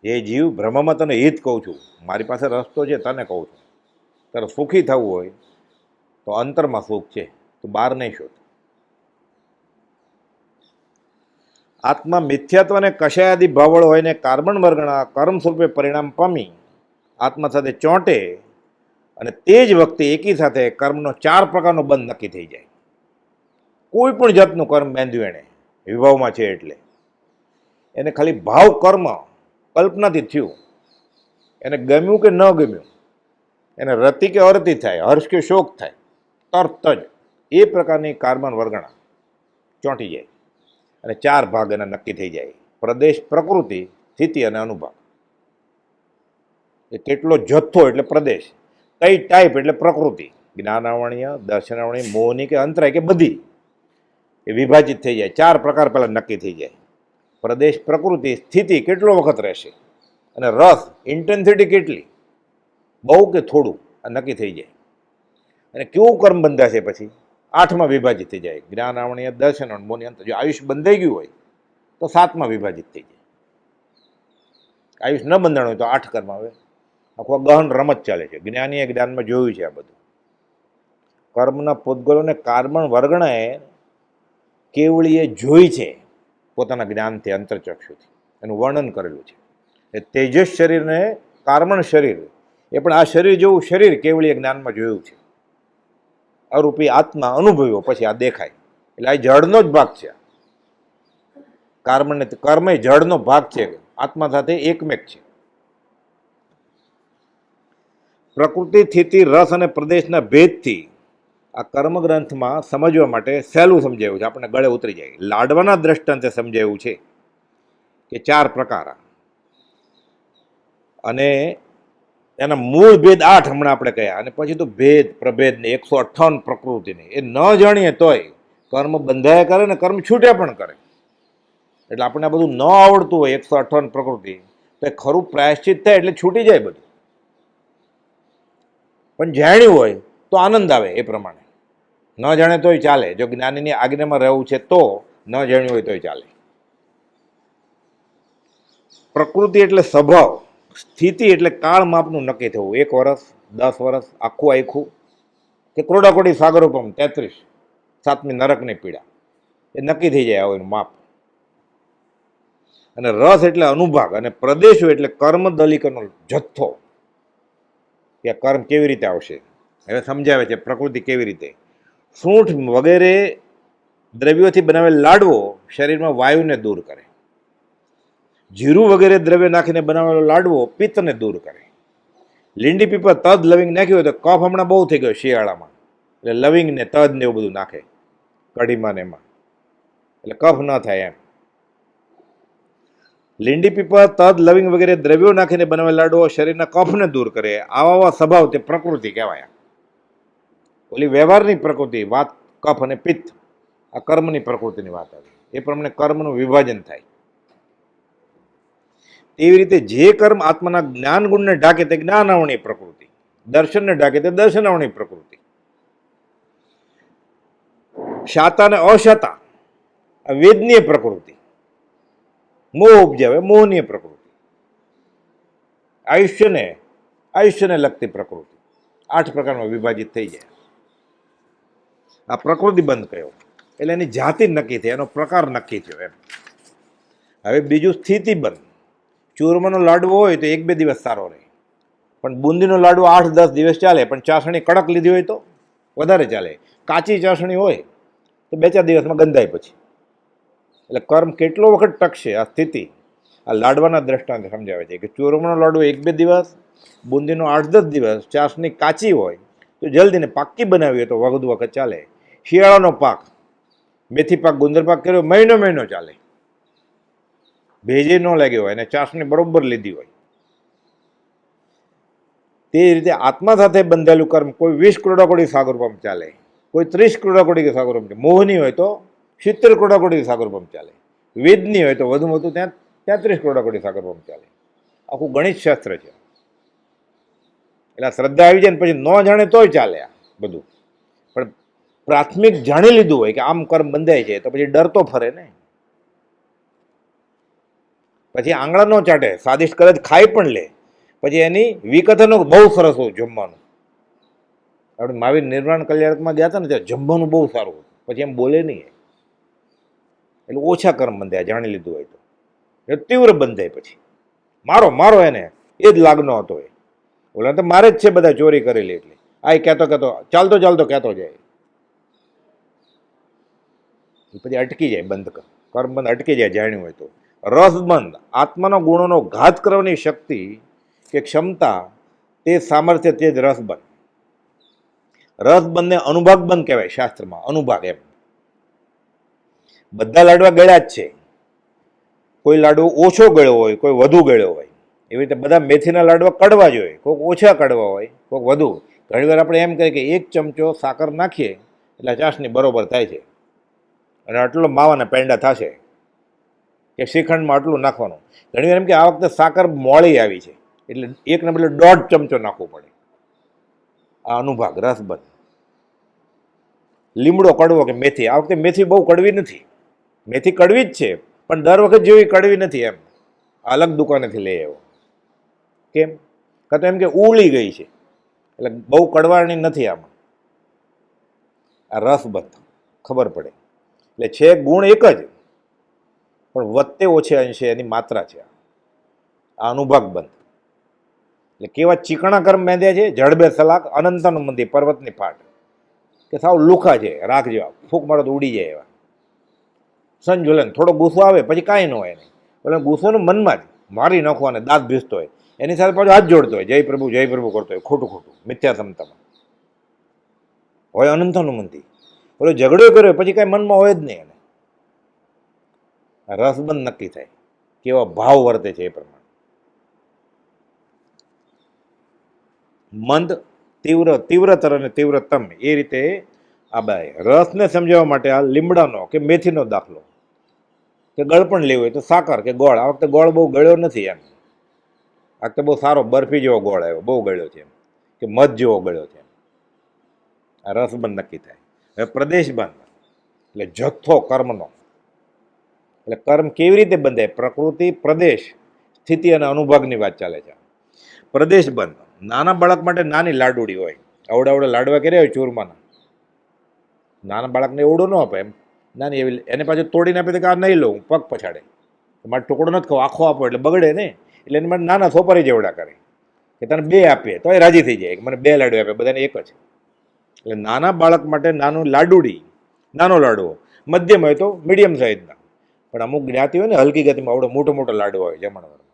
એ જીવ બ્રહ્મમાં તને હિત કહું છું, મારી પાસે રસ્તો છે તને કહું છું. તારે સુખી થવું હોય તો અંતરમાં સુખ છે, તું બહાર નહીં શોધ. આત્મા મિથ્યાત્વ અને કશાયાદી ભાવળ હોય ને કાર્બન વર્ગના કર્મ સ્વરૂપે પરિણામ પામી આત્મા સાથે ચોંટે અને તે જ વખતે એકી સાથે કર્મનો 4 પ્રકારનો બંધ નક્કી થઈ જાય. કોઈ પણ જાતનું કર્મ બાંધ્યું એણે વિભાવમાં છે એટલે એને ખાલી ભાવ કર્મ કલ્પનાથી થયું, એને ગમ્યું કે ન ગમ્યું, એને રતિ કે અરતિ થાય, હર્ષ કે શોક થાય, તરત જ એ પ્રકારની કાર્બન વર્ગણા ચોંટી જાય અને 4 ભાગ એના નક્કી થઈ જાય: પ્રદેશ, પ્રકૃતિ, સ્થિતિ અને અનુભાગ. એ કેટલો જથ્થો એટલે પ્રદેશ, કઈ ટાઈપ એટલે પ્રકૃતિ, જ્ઞાનાવણીય, દર્શનાવણીય, મોહની કે અંતરાય કે બધી, એ વિભાજિત થઈ જાય. 4 પ્રકાર પહેલા નક્કી થઈ જાય: પ્રદેશ, પ્રકૃતિ, સ્થિતિ કેટલો વખત રહેશે, અને રસ ઇન્ટેન્સિટી કેટલી, બહુ કે થોડું, આ નક્કી થઈ જાય. અને કેવું કર્મ બંધાશે પછી 8માં વિભાજિત થઈ જાય: જ્ઞાનાવણીય, દર્શનાવણીય, મોહની અંતર. જો આયુષ બંધાઈ ગયું હોય તો 7માં વિભાજિત થઈ જાય. આયુષ ન બંધાણ હોય તો 8 કર્મ આવે. આખો ગહન રમત ચાલે છે. જ્ઞાનીએ જ્ઞાનમાં જોયું છે આ બધું. કર્મના પૂતગલોને કાર્બન વર્ગણાએ કેવળીએ જોઈ છે પોતાના જ્ઞાનથી, અંતરચક્ષુથી. એનું વર્ણન કરેલું છે. એ તેજસ શરીરને કાર્બન શરીર, એ પણ આ શરીર જેવું શરીર કેવળીએ જ્ઞાનમાં જોયું છે. અરૂપી આત્મા અનુભવ્યો પછી આ દેખાય. એટલે આ જળનો જ ભાગ છે. કાર્બન કર્મ એ જળનો ભાગ છે, આત્મા સાથે એકમેક છે. પ્રકૃતિ, સ્થિતિ, રસ અને પ્રદેશના ભેદથી આ કર્મગ્રંથમાં સમજવા માટે સહેલું સમજાયું છે, આપણે ગળે ઉતરી જાય. લાડવાના દ્રષ્ટાંતે સમજાયું છે કે 4 પ્રકાર, અને એના મૂળ ભેદ 8 હમણાં આપણે કહ્યા, અને પછી તો ભેદ પ્રભેદ ને 158 પ્રકૃતિને એ ન જાણીએ તોય કર્મ બંધાયા કરે ને કર્મ છૂટ્યા પણ કરે. એટલે આપણે આ બધું ન આવડતું હોય 158 પ્રકૃતિ, તો એ ખરું પ્રાયશ્ચિત થાય એટલે છૂટી જાય બધું. પણ જાણ્યું હોય તો આનંદ આવે. એ પ્રમાણે ન જાણે તોય ચાલે. જો જ્ઞાનીની આજ્ઞામાં રહેવું છે તો, ન જાણ્યું હોય તોય ચાલે. પ્રકૃતિ એટલે સ્વભાવ, સ્થિતિ એટલે કાળ માપનું નક્કી થવું, 1 વર્ષ, 10 વર્ષ, આખું આખું, કે ક્રોડાકોડી સાગરોપમ 33, 7મી નરકની પીડા, એ નક્કી થઈ જાય એનું માપ. અને રસ એટલે અનુભાગ, અને પ્રદેશો એટલે કર્મ દલિકનો જથ્થો, કે કર્મ કેવી રીતે આવશે. હવે સમજાવે છે પ્રકૃતિ કેવી રીતે. સૂંઠ વગેરે દ્રવ્યોથી બનાવેલ લાડવો શરીરમાં વાયુને દૂર કરે. જીરું વગેરે દ્રવ્ય નાખીને બનાવેલો લાડવો પિત્તને દૂર કરે. લીંડી પીપર તદ લવિંગ નાખ્યું હોય તો કફ હમણાં બહુ થઈ ગયો શિયાળામાં, એટલે લવિંગ ને તદ ને એવું બધું નાખે કઢીમાં ને એમાં, એટલે કફ ન થાય એમ. લીંડી પીપર તદ લવિંગ વગેરે દ્રવ્યો નાખીને બનાવેલ લાડવો શરીરના કફને દૂર કરે. આવા સ્વભાવ તે પ્રકૃતિ કહેવાય. ઓલી વ્યવહારની પ્રકૃતિ, વાત, કફ અને પિત્ત, આ કર્મની પ્રકૃતિની વાત આવી. એ પ્રમાણે કર્મનું વિભાજન થાય. એવી રીતે જે કર્મ આત્માના જ્ઞાન ગુણને ઢાકે તે જ્ઞાનાવણી પ્રકૃતિ, દર્શનને ઢાકે તે દર્શનાવણી પ્રકૃતિ. શાતા અને અશાતા આ વેદનીય પ્રકૃતિ, મોહ ઉપજાવે મોહનીય પ્રકૃતિ, આયુષ્યને લગતી પ્રકૃતિ. 8 પ્રકારમાં વિભાજિત થઈ જાય. આ પ્રકૃતિ બંધ કયો એટલે એની જાતિ નક્કી થઈ, એનો પ્રકાર નક્કી થયો એમ. હવે બીજું સ્થિતિ બંધ. ચૂરમાનો લાડવો હોય તો 1-2 દિવસ સારો રહે, પણ બુંદીનો લાડવો 8-10 દિવસ ચાલે. પણ ચાસણી કડક લીધી હોય તો વધારે ચાલે. કાચી ચાસણી હોય તો 2-4 દિવસમાં ગંધાય પછી. એટલે કર્મ કેટલો વખત ટકશે આ સ્થિતિ આ લાડવાના દ્રષ્ટાંત સમજાવે છે કે ચૂરમાનો લાડવો 1-2 દિવસ, બુંદીનો 8-10 દિવસ, ચાસણી કાચી હોય તો જલ્દીને પાકી બનાવી હોય તો વધુ વખત ચાલે. શિયાળાનો પાક, મેથી પાક, ગુંદર પાક કર્યો મહિનો ચાલે, ભેજે ન લાગ્યો હોય અને ચાસણી બરોબર લીધી હોય. તે રીતે આત્મા સાથે બંધાયેલું કર્મ કોઈ 20 ક્રોડાકોડી સાગરપંપ ચાલે, કોઈ 30 ક્રોડાકોડી સાગરપંપ ચાલે. મોહની હોય તો 70 ક્રોડાકોડી સાગરપંપ ચાલે. વેદની હોય તો વધુમાં વધુ ત્યાં 33 ક્રોડાકોડી સાગરપંપ ચાલે. આખું ગણિત શાસ્ત્ર છે. એટલે શ્રદ્ધા આવી જાય ને પછી ન જાણે તોય ચાલે આ બધું. પણ પ્રાથમિક જાણી લીધું હોય કે આમ કર્મ બંધાય છે તો પછી ડર તો ફરે ને. પછી આંગળા ન ચાટે, સ્વાદિષ્ટ કદાચ ખાઈ પણ લે, પછી એની વિકથનો બહુ સરસ હોય જમવાનું. આપણે મહાવીર નિર્વાણ કલ્યાણમાં ગયા હતા ને ત્યાં જમવાનું બહુ સારું હતું, પછી એમ બોલે નહીં, એટલે ઓછા કર્મ બંધાય. જાણી લીધું હોય તો એ તીવ્ર બંધાય. પછી મારો મારો એને એ જ લાગનો હતો. એ ઓલા તો મારે જ છે બધા ચોરી કરેલી, એટલે આ કહેતો કહેતો ચાલતો ચાલતો કહેતો જાય, પછી અટકી જાય. બંધ કર્મ બંધ અટકી જાય જાણ્યું હોય તો. રસબંધ આત્માનો ગુણોનો ઘાત કરવાની શક્તિ કે ક્ષમતા, તે સામર્થ્ય, તે જ રસબંધ. રસબંધને અનુભાગ બંધ કહેવાય શાસ્ત્રમાં. અનુભાગ એમ બધા લાડવા ગળ્યા જ છે. કોઈ લાડવો ઓછો ગળ્યો હોય, કોઈ વધુ ગળ્યો હોય. એવી રીતે બધા મેથીના લાડવા કડવા જ હોય, કોઈક ઓછા કડવા હોય, કોઈક વધુ. ઘણીવાર આપણે એમ કહીએ કે 1 ચમચો સાકર નાખીએ એટલે ચાસણી બરોબર થાય છે, અને આટલો માવાના પેંડા થશે, કે શ્રીખંડમાં આટલું નાખવાનું. ઘણીવાર એમ કે આ વખતે સાકર મોળી આવી છે એટલે 1 ને બદલે 1.5 ચમચો નાખવો પડે. આ અનુભાગ રસબંધ. લીમડો કડવો કે મેથી, આ વખતે મેથી બહુ કડવી નથી. મેથી કડવી જ છે પણ દર વખત જેવી કડવી નથી. એમ અલગ દુકાનેથી લઈ આવ્યો. કેમ? કાં તો એમ કે ઉળી ગઈ છે એટલે બહુ કડવાણી નથી આમાં. આ રસબંધ ખબર પડે. એટલે છે ગુણ એક જ, પણ વધતે ઓછે અંશે એની માત્રા છે. આ અનુભાગ બંધ. એટલે કેવા ચીકણા કર્મ બાંધ્યા છે. જડબે સલાક અનંતનું મંદિર, પર્વતની ફાટ, કે સાવ લુખા છે, રાખ જેવા, ફૂંક મારો તો ઉડી જાય એવા. સંજોલન, થોડો ગુસ્સો આવે પછી કાંઈ ન હોય નહીં, એટલે ગુસ્સોનું મનમાં જ મારી નાખવાને દાંત ભીસતો હોય, એની સાથે પાછો હાથ જોડતો હોય, જય પ્રભુ કરતો હોય, ખોટું ખોટું મિથ્યા ક્ષમતામાં હોય. અનંતનું મંદિર ઓલો ઝઘડો કર્યો પછી કાંઈ મનમાં હોય જ નહીં એને. રસબંધ નક્કી થાય કેવા ભાવ વર્તે છે એ પ્રમાણે. મંદ, તીવ્ર, તીવ્રતર અને તીવ્રતમ, એ રીતે આ બે રસને સમજાવવા માટે આ લીમડાનો કે મેથીનો દાખલો, કે ગળપણ લેવું હોય તો સાકર કે ગોળ. આ વખતે ગોળ બહુ ગળ્યો નથી. એમ આ વખતે બહુ સારો બરફી જેવો ગોળ આવ્યો, બહુ ગળ્યો છે, એમ કે મધ જેવો ગળ્યો છે. આ રસબંધ નક્કી થાય. હવે પ્રદેશબંધ એટલે જથ્થો કર્મનો. એટલે કર્મ કેવી રીતે બંધાય? પ્રકૃતિ, પ્રદેશ, સ્થિતિ અને અનુભાગની વાત ચાલે છે. પ્રદેશબંધ નાના બાળક માટે નાની લાડુડી હોય. અવડા લાડવા કર્યા હોય ચૂરમાના, નાના બાળકને એવડો ન આપે, એમ નાની એવી. એને પાછું તોડીને આપે તો કે આ નહીં લઉં, પગ પછાડે, મારે ટુકડો નથી ખાવો, આખો આપો એટલે બગડે ને. એટલે એને માટે નાના સોપારી જેવડા કરે, કે તને 2 આપીએ તો એ રાજી થઈ જાય, કે મને 2 લાડુ આપે, બધાને એક જ. એટલે નાના બાળક માટે નાનું લાડુડી, નાનો લાડવો. મધ્યમ હોય તો મીડિયમ સાઇઝના. પણ અમુક જ્ઞાતિ હોય ને હલકી ગતિમાં આવડો મોટો લાડવો હોય જમણવારમાં,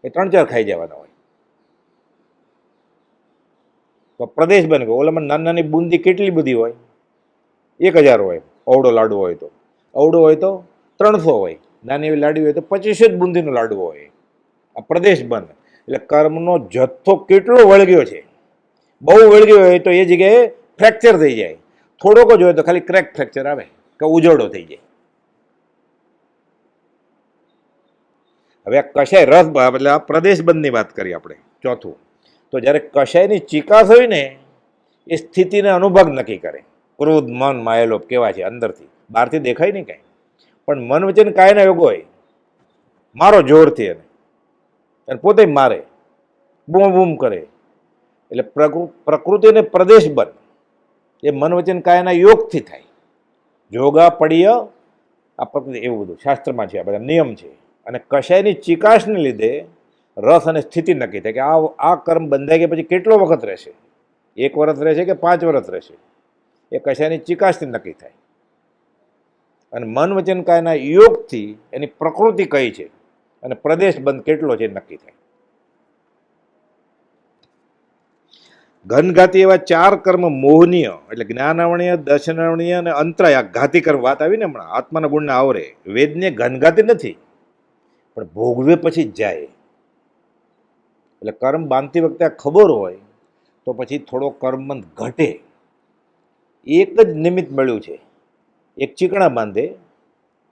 એ 3-4 ખાઈ જવાના હોય. તો પ્રદેશ બને કે ઓલામાં નાની બુંદી કેટલી બધી હોય, 1000 હોય. અવડો લાડવો હોય તો, અવડો હોય તો 300 હોય. નાની એવી લાડી હોય તો 25 જ બુંદીનો લાડવો હોય. આ પ્રદેશ બંધ. એટલે કર્મનો જથ્થો કેટલો વળગ્યો છે. બહુ વળગ્યો હોય તો એ જગ્યાએ ફ્રેક્ચર થઈ જાય. થોડોક જ હોય તો ખાલી ક્રેક ફ્રેક્ચર આવે કે ઉજળો થઈ જાય. હવે કશાય રસ, એટલે આ પ્રદેશ બંધની વાત કરી આપણે. ચોથું, તો જ્યારે કશાયની ચિકાસ હોય ને, એ સ્થિતિને અનુભાગ નક્કી કરે. ક્રોધ, મન, માયેલોપ કેવા છે અંદરથી, બહારથી દેખાય નહીં કાંઈ. પણ મન વચન કાયના યોગ હોય, મારો જોરથી અને પોતે મારે, બૂમ બૂમ કરે. એટલે પ્રકૃતિ અને પ્રદેશ બંધ એ મન વચન કાયના યોગથી થાય. જોગા પડીય આ પ્રકૃતિ, એવું બધું શાસ્ત્રમાં છે, આ બધા નિયમ છે. અને કશાયની ચિકાસને લીધે રસ અને સ્થિતિ નક્કી થાય કે આ કર્મ બંધાઈ ગયા પછી કેટલો વખત રહેશે. 1 વર્ષ રહેશે કે 5 વર્ષ રહેશે, એ કશાયની ચિકાસથી નક્કી થાય. અને મન વચન કાયના યોગથી એની પ્રકૃતિ કઈ છે અને પ્રદેશ બંધ કેટલો છે નક્કી થાય. ઘનઘાતી એવા 4 કર્મ મોહનીય, એટલે જ્ઞાનાવણીય, દર્શનાવણીય અને અંતરાય. આ ઘાતી કર્મ વાત આવી ને હમણાં, આત્માના ગુણને આવરે. વેદને ઘનઘાતી નથી, પણ ભોગવે પછી જ જાય. એટલે કર્મ બાંધતી વખતે આ ખબર હોય તો પછી થોડો કર્મબંધ ઘટે. એક જ નિમિત્ત મળ્યું છે, એક ચીકણા બાંધે,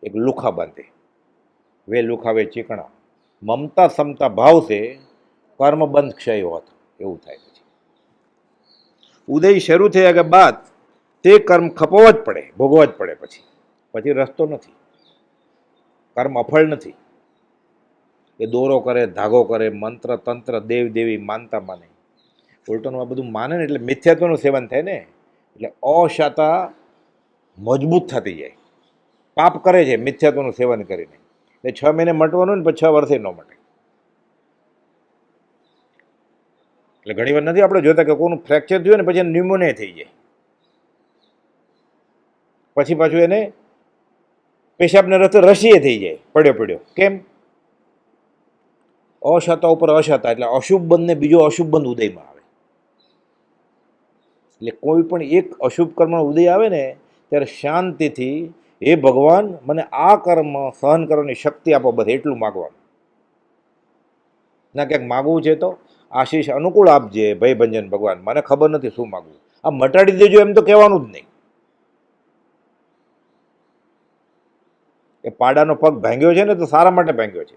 એક લુખા બાંધે. વે લુખા વે ચીકણા, મમતા સમતા ભાવ છે, કર્મબંધ ક્ષય હોત, એવું થાય. પછી ઉદય શરૂ થયા કે બાદ તે કર્મ ખપવા જ પડે, ભોગવવા જ પડે. પછી રસ્તો નથી, કર્મ અફળ નથી. એ દોરો કરે, ધાગો કરે, મંત્ર તંત્ર દેવ દેવી માનતા માને. ઉલટાનું આ બધું માને ને એટલે મિથ્યાત્વનું સેવન થાય ને, એટલે અશાતા મજબૂત થતી જાય. પાપ કરે છે મિથ્યાત્વનું સેવન કરીને. એટલે 6 મહિને મટવાનું ને પછી 6 વર્ષે ન મટે. એટલે ઘણી વાર નથી આપણે જોતા કે કોઈનું ફ્રેક્ચર થયું ને પછી એને ન્યુમોનિયા થઈ જાય, પછી પાછું એને પેશાબને રસ્તે રસીએ થઈ જાય પડ્યો. કેમ? અશાતા ઉપર અશાતા, એટલે અશુભ બંધને બીજો અશુભ બંધ ઉદયમાં આવે. એટલે કોઈ પણ એક અશુભ કર્મનો ઉદય આવે ને ત્યારે શાંતિથી, હે ભગવાન મને આ કર્મ સહન કરવાની શક્તિ આપો, બસ એટલું માગવાનું. ના ક્યાંક માગવું છે તો આશીષ અનુકૂળ આપજે ભયભંજન ભગવાન, મને ખબર નથી શું માગવું, આ મટાડી દેજો એમ તો કહેવાનું જ નહીં. એ પાડાનો પગ ભાંગ્યો છે ને તો સારા માટે ભાંગ્યો છે.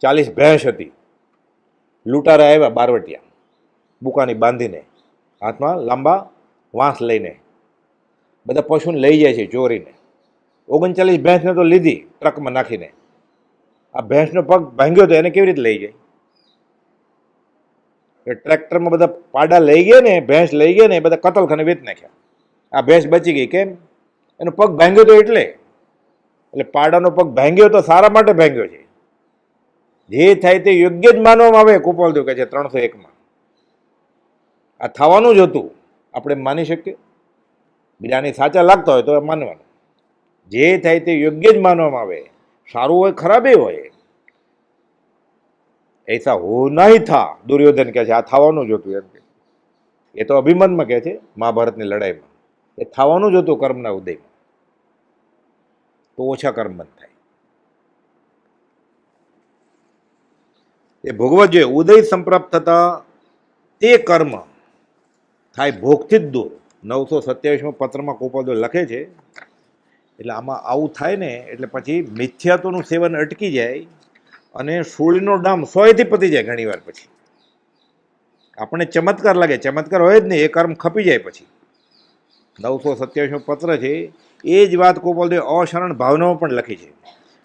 40 ભેંસ હતી, લૂંટારા આવ્યા બારવટિયા, બુકાની બાંધીને, હાથમાં લાંબા વાંસ લઈને, બધા પશુને લઈ જાય છે ચોરીને. 39 ભેંસને તો લીધી ટ્રકમાં નાખીને, આ ભેંસનો પગ ભાંગ્યો તો એને કેવી રીતે લઈ જાય? એ ટ્રેક્ટરમાં બધા પાડા લઈ ગયા ને, ભેંસ લઈ ગયા ને, એ બધા કતલખાને વેચ નાખ્યા. આ ભેંસ બચી ગઈ, કેમ? એનો પગ ભાંગ્યો તો એટલે પાડાનો પગ ભાંગ્યો તો સારા માટે ભાંગ્યો છે. જે થાય તે યોગ્ય જ માનવામાં આવે. કુપાલદેવ કહે છે 301માં આ થવાનું જ હતું. આપણે માની શકીએ? બીજાની સાચા લાગતા હોય તો માનવાનું. જે થાય તે યોગ્ય જ માનવામાં આવે, સારું હોય ખરાબ હોય. ऐसा होना ही था, દુર્યોધન કહે છે આ થવાનું જ હતું એમ કે. એ તો અભિમન્યુમાં કહે છે મહાભારતની લડાઈમાં, એ થવાનું જ હતું કર્મના ઉદયમાં, તો ઓછા કર્મ બંધ થાય. એ ભોગવવા જોઈએ. ઉદય સંપ્રાપ્ત થતા તે કર્મ થાય ભોગથી જ દૂર. 927માં પત્રમાં કુપાલદેવ લખે છે. એટલે આમાં આવું થાય ને એટલે પછી મિથ્યાત્વનું સેવન અટકી જાય અને સૂળીનો ડામ 100થી પતી જાય. ઘણી વાર પછી આપણને ચમત્કાર લાગે, ચમત્કાર હોય જ નહીં, એ કર્મ ખપી જાય. પછી 927માં પત્ર છે, એ જ વાત કુપાલદેવ અશરણ ભાવનામાં પણ લખી છે.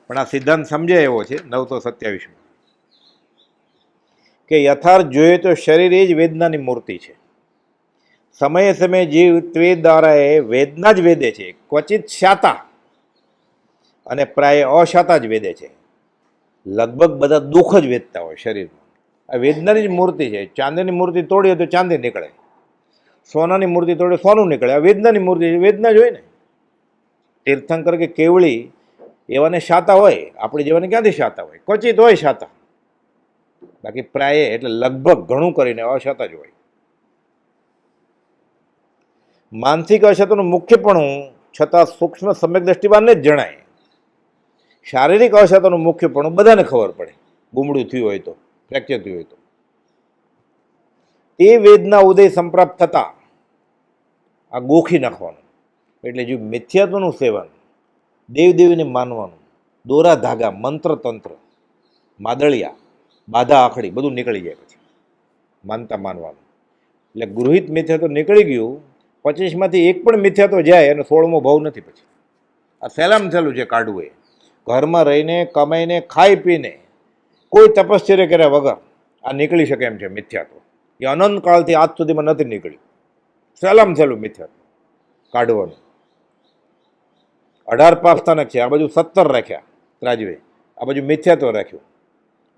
પણ આ સિદ્ધાંત સમજાય એવો છે 927માં કે યથાર્થ જોઈએ તો શરીર એ જ વેદનાની મૂર્તિ છે. સમયે સમયે જીવ તે દ્વારા એ વેદના જ વેદે છે, ક્વચિત શાતા અને પ્રાય અશાતા જ વેદે છે. લગભગ બધા દુઃખ જ વેદતા હોય શરીરમાં. આ વેદનાની જ મૂર્તિ છે. ચાંદીની મૂર્તિ તોડીએ તો ચાંદી નીકળે, સોનાની મૂર્તિ તોડે સોનું નીકળે. આ વેદનાની મૂર્તિ છે, વેદના જ હોય ને. તીર્થંકર કે કેવળી એવાને શાતા હોય, આપણી જેવાને ક્યાંથી શાતા હોય? ક્વચિત હોય શાતા, બાકી પ્રાય એટલે લગભગ ઘણું કરીને અશાતા જ હોય. માનસિક અશાતાનું મુખ્યપણું છતાં સૂક્ષ્મ સમ્યક દ્રષ્ટિવાનને જ જણાય. શારીરિક અશાતાનું મુખ્યપણું બધાને ખબર પડે. ગુમડું થયું હોય તો, ફ્રેક્ચર થયું હોય તો. એ વેદના ઉદય સંપ્રાપ્ત થતા આ ગોખી નાખવાનું. એટલે જો મિથ્યાત્વનું સેવન, દેવદેવીને માનવાનું, દોરા ધાગા, મંત્ર તંત્ર, માદળિયા, બાધા આખડી બધું નીકળી જાય પછી માનતા માનવાનું. એટલે ગૃહિત મિથ્યાત્વ નીકળી ગયું. 25માંથી એક પણ મિથ્યાત્વ જાય અને 16મો ભાવ નથી. પછી આ સહેલામાં સહેલું છે કાઢવું. એ ઘરમાં રહીને કમાઈને ખાઈ પીને કોઈ તપશ્ચર્ય કર્યા વગર આ નીકળી શકે એમ છે મિથ્યાત્વ. એ અનંત કાળથી આજ સુધીમાં નથી નીકળ્યું. સહેલામાં સહેલું મિથ્યાત્વ કાઢવાનું. 18 પાપ સ્થાનક છે, આ બાજુ 17 રાખ્યા ત્રાજવે, આ બાજુ મિથ્યાત્વ રાખ્યું.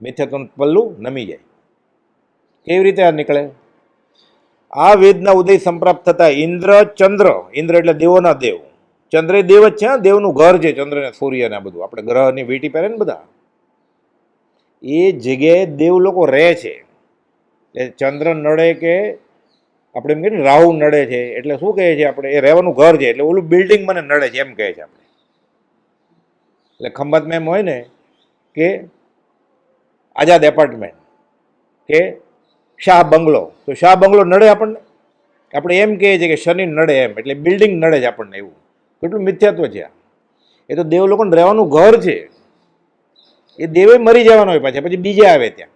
મિથ્યાત્વનું પલ્લું નમી જાય. કેવી રીતે આ નીકળે? આ વેદના ઉદય સંપ્રાપ્ત થતા ઇન્દ્ર ચંદ્ર, ઇન્દ્ર એટલે દેવોના દેવ, ચંદ્ર એ દેવ જ છે. દેવનું ઘર છે ચંદ્ર ને સૂર્ય ને બધું. આપણે ગ્રહની વીંટી પહેરે ને બધા, એ જગ્યાએ દેવ લોકો રહે છે. એટલે ચંદ્ર નડે કે આપણે એમ કહીએ ને રાહુ નડે છે એટલે શું કહે છે આપણે? એ રહેવાનું ઘર છે. એટલે ઓલું બિલ્ડિંગ મને નડે છે એમ કહે છે આપણે. એટલે ખંભાતમાં એમ હોય ને કે આઝાદ એપાર્ટમેન્ટ કે શાહ બંગલો, તો શાહ બંગલો નડે આપણને. આપણે એમ કહીએ છીએ કે શનિ નડે એમ, એટલે બિલ્ડિંગ નડે છે આપણને. એવું કેટલું મિથ્યાત્વ છે આ. એ તો દેવ લોકોને રહેવાનું ઘર છે. એ દેવે મરી જવાનો હોય પાછા, પછી બીજે આવે ત્યાં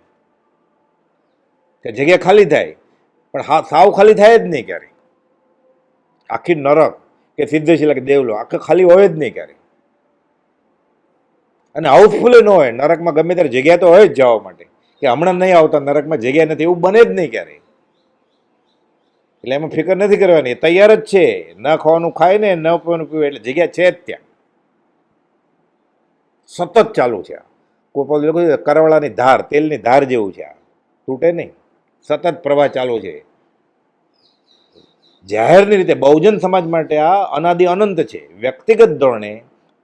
જગ્યા ખાલી થાય. પણ હા, સાવ ખાલી થાય જ નહીં ક્યારે. આખી નરક કે સિદ્ધશિલા કે દેવલો આખા ખાલી હોય જ નહીં ક્યારે. અને હાઉસફુલ ન હોય. નરકમાં ગમે ત્યારે જગ્યા તો હોય જ જવા માટે, કે હમણાં નહીં આવતા નરકમાં જગ્યા નથી, એવું બને જ નહીં ક્યારે. એટલે એમાં ફિકર નથી કરવાની, તૈયાર જ છે. ન ખાવાનું ખાય ને ન પીવાનું પીવે, એટલે જગ્યા છે જ ત્યાં, સતત ચાલુ છે. કોઈ લોકો કરવાળાની ધાર, તેલની ધાર જેવું છે, આ તૂટે નહીં, સતત પ્રવાહ ચાલુ છે. જાહેરની રીતે બહુજન સમાજ માટે આ અનાદિ અનંત છે. વ્યક્તિગત ધોરણે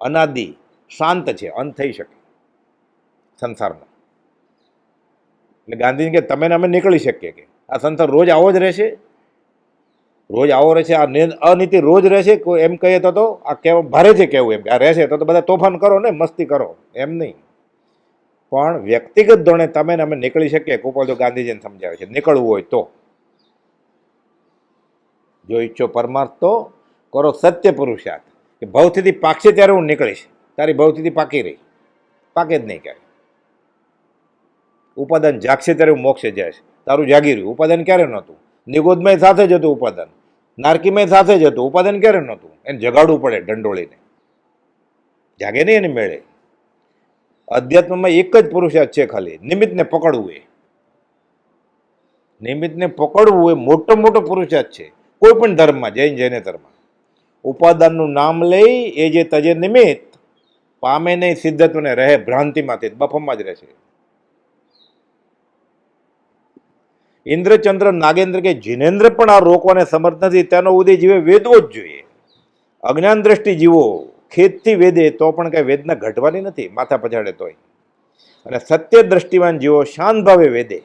અનાદિ શાંત છે, અંત થઈ શકે સંસારમાં. એટલે ગાંધીજી કે તમે ને અમે નીકળી શકીએ, કે આ સંસાર રોજ આવો જ રહેશે, રોજ આવો રહેશે, આ અનીતિ રોજ રહેશે. કોઈ એમ કહીએ તો આ કહેવા ભારે છે કેવું, એમ કે આ રહેશે તો બધા તોફાન કરો ને, મસ્તી કરો, એમ નહીં. પણ વ્યક્તિગત ધોરણે તમે ને અમે નીકળી શકીએ. કુપોલ ગાંધીજીને સમજાવે છે, નીકળવું હોય તો જો ઈચ્છો પરમાર્થ તો કરો સત્ય પુરુષાર્થ. કે ભવસ્થિતિ પાકશે ત્યારે હું નીકળીશ, તારી ભવસ્થિતિ પાકી રહી, પાકે જ નહીં ક્યારે. ઉપાદાન જાગશે ત્યારે હું મોક્ષે જઈશ, તારું જાગી રહ્યું. ઉપાદાન ક્યારે નહોતું? નિગોદમય સાથે જ હતું ઉપાદાન, નારકીમય સાથે જ હતું ઉપાદાન, ક્યારે નહોતું? એને જગાડવું પડે ઢંઢોળીને, જાગે નહીં એને મેળે. અધ્યાત્મમાં એક જ પુરુષાર્થ છે ખાલી, નિમિત્તને પકડવું. એ નિમિત્તને પકડવું એ મોટો મોટો પુરુષાર્થ છે કોઈ પણ ધર્મમાં, જૈનેતરમાં. ઉપાદાનનું નામ લઈ એ જે તજે નિમિત્ત પામે નહીં સિદ્ધત્વને, રહે ભ્રાંતિમાંથી, બફમાં જ રહેશે. ઇન્દ્રચંદ્ર નાગેન્દ્ર કે જીનેન્દ્ર પણ આ રોકવાને સમર્થ નથી. તેનો ઉદય જીવે વેદવો જ જોઈએ. અજ્ઞાન દ્રષ્ટિ જીવો ખેતથી વેદે તો પણ કઈ વેદના ઘટવાની નથી, માથા પછાડે તોય. અને સત્ય દ્રષ્ટિવાન જીવો શાંત ભાવે વેદે.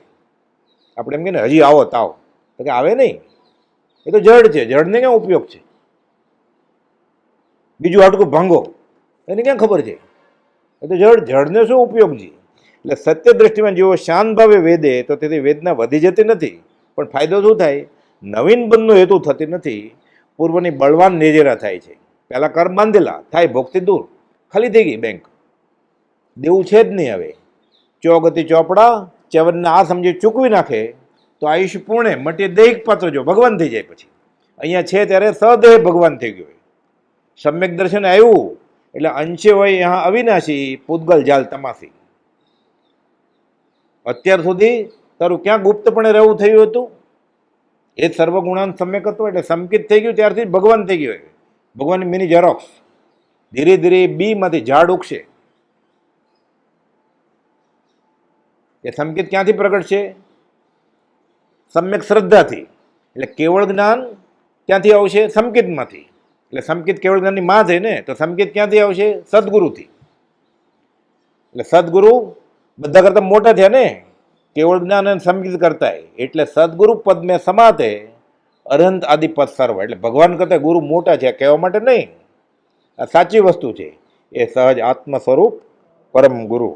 આપણે એમ કે ને હજી આવો તાવ, તો કે આવે નહીં, એ તો જડ છે, જડને ક્યાં ઉપયોગ છે? બીજું હાડકું ભાંગો, એને ક્યાં ખબર છે? એ તો જડને શું ઉપયોગ છે? એટલે સત્ય દ્રષ્ટિમાં જેવો શાંત ભાવે વેદે તો તેથી વેદના વધી જતી નથી. પણ ફાયદો શું થાય? નવીન બંધનો હેતુ થતી નથી, પૂર્વની બળવાન નેજેરા થાય છે. પહેલાં કર બાંધેલા થાય, ભોગથી દૂર, ખાલી થઈ ગઈ બેંક, દેવું છે જ નહીં હવે. ચોગતિ ચોપડા ચવનને આ સમજી ચૂકવી નાખે તો આયુષ્ય પૂર્ણે મટીએ દૈહિક પાત્ર, જો ભગવાન થઈ જાય. પછી અહીંયા છે ત્યારે સદેહ ભગવાન થઈ ગયો. સમ્યક દર્શન આવ્યું એટલે અંશે હોય यहाँ અવિનાશી, પૂતગલ જાલ તમાસી. અત્યાર સુધી તારું ક્યાં ગુપ્તપણે રહેવું થયું હતું? એ સર્વગુણાન સમ્યક હતો, એટલે સમકિત થઈ ગયું ત્યારથી ભગવાન થઈ ગયો. ભગવાનની મિની ઝેરોક્સ. ધીરે ધીરે બીમાંથી ઝાડ ઉગશે. એ સંકેત ક્યાંથી પ્રગટ છે? સમ્યક શ્રદ્ધાથી. એટલે કેવળ જ્ઞાન ક્યાંથી આવશે? સંકેતમાંથી. એટલે સંકેત કેવળ જ્ઞાનની માં છે ને, તો સંકેત ક્યાંથી આવશે? સદગુરુથી. એટલે સદગુરુ બધા કરતા મોટા થયા ને, કેવળ જ્ઞાન અને સંકેત કરતા. એટલે સદગુરુ પદ મેં સમાતે અરહંત આદિ પદ સર્વ. એટલે ભગવાન કરતા ગુરુ મોટા છે કહેવા માટે નહીં, આ સાચી વસ્તુ છે. એ સહજ આત્મ સ્વરૂપ પરમ ગુરુ.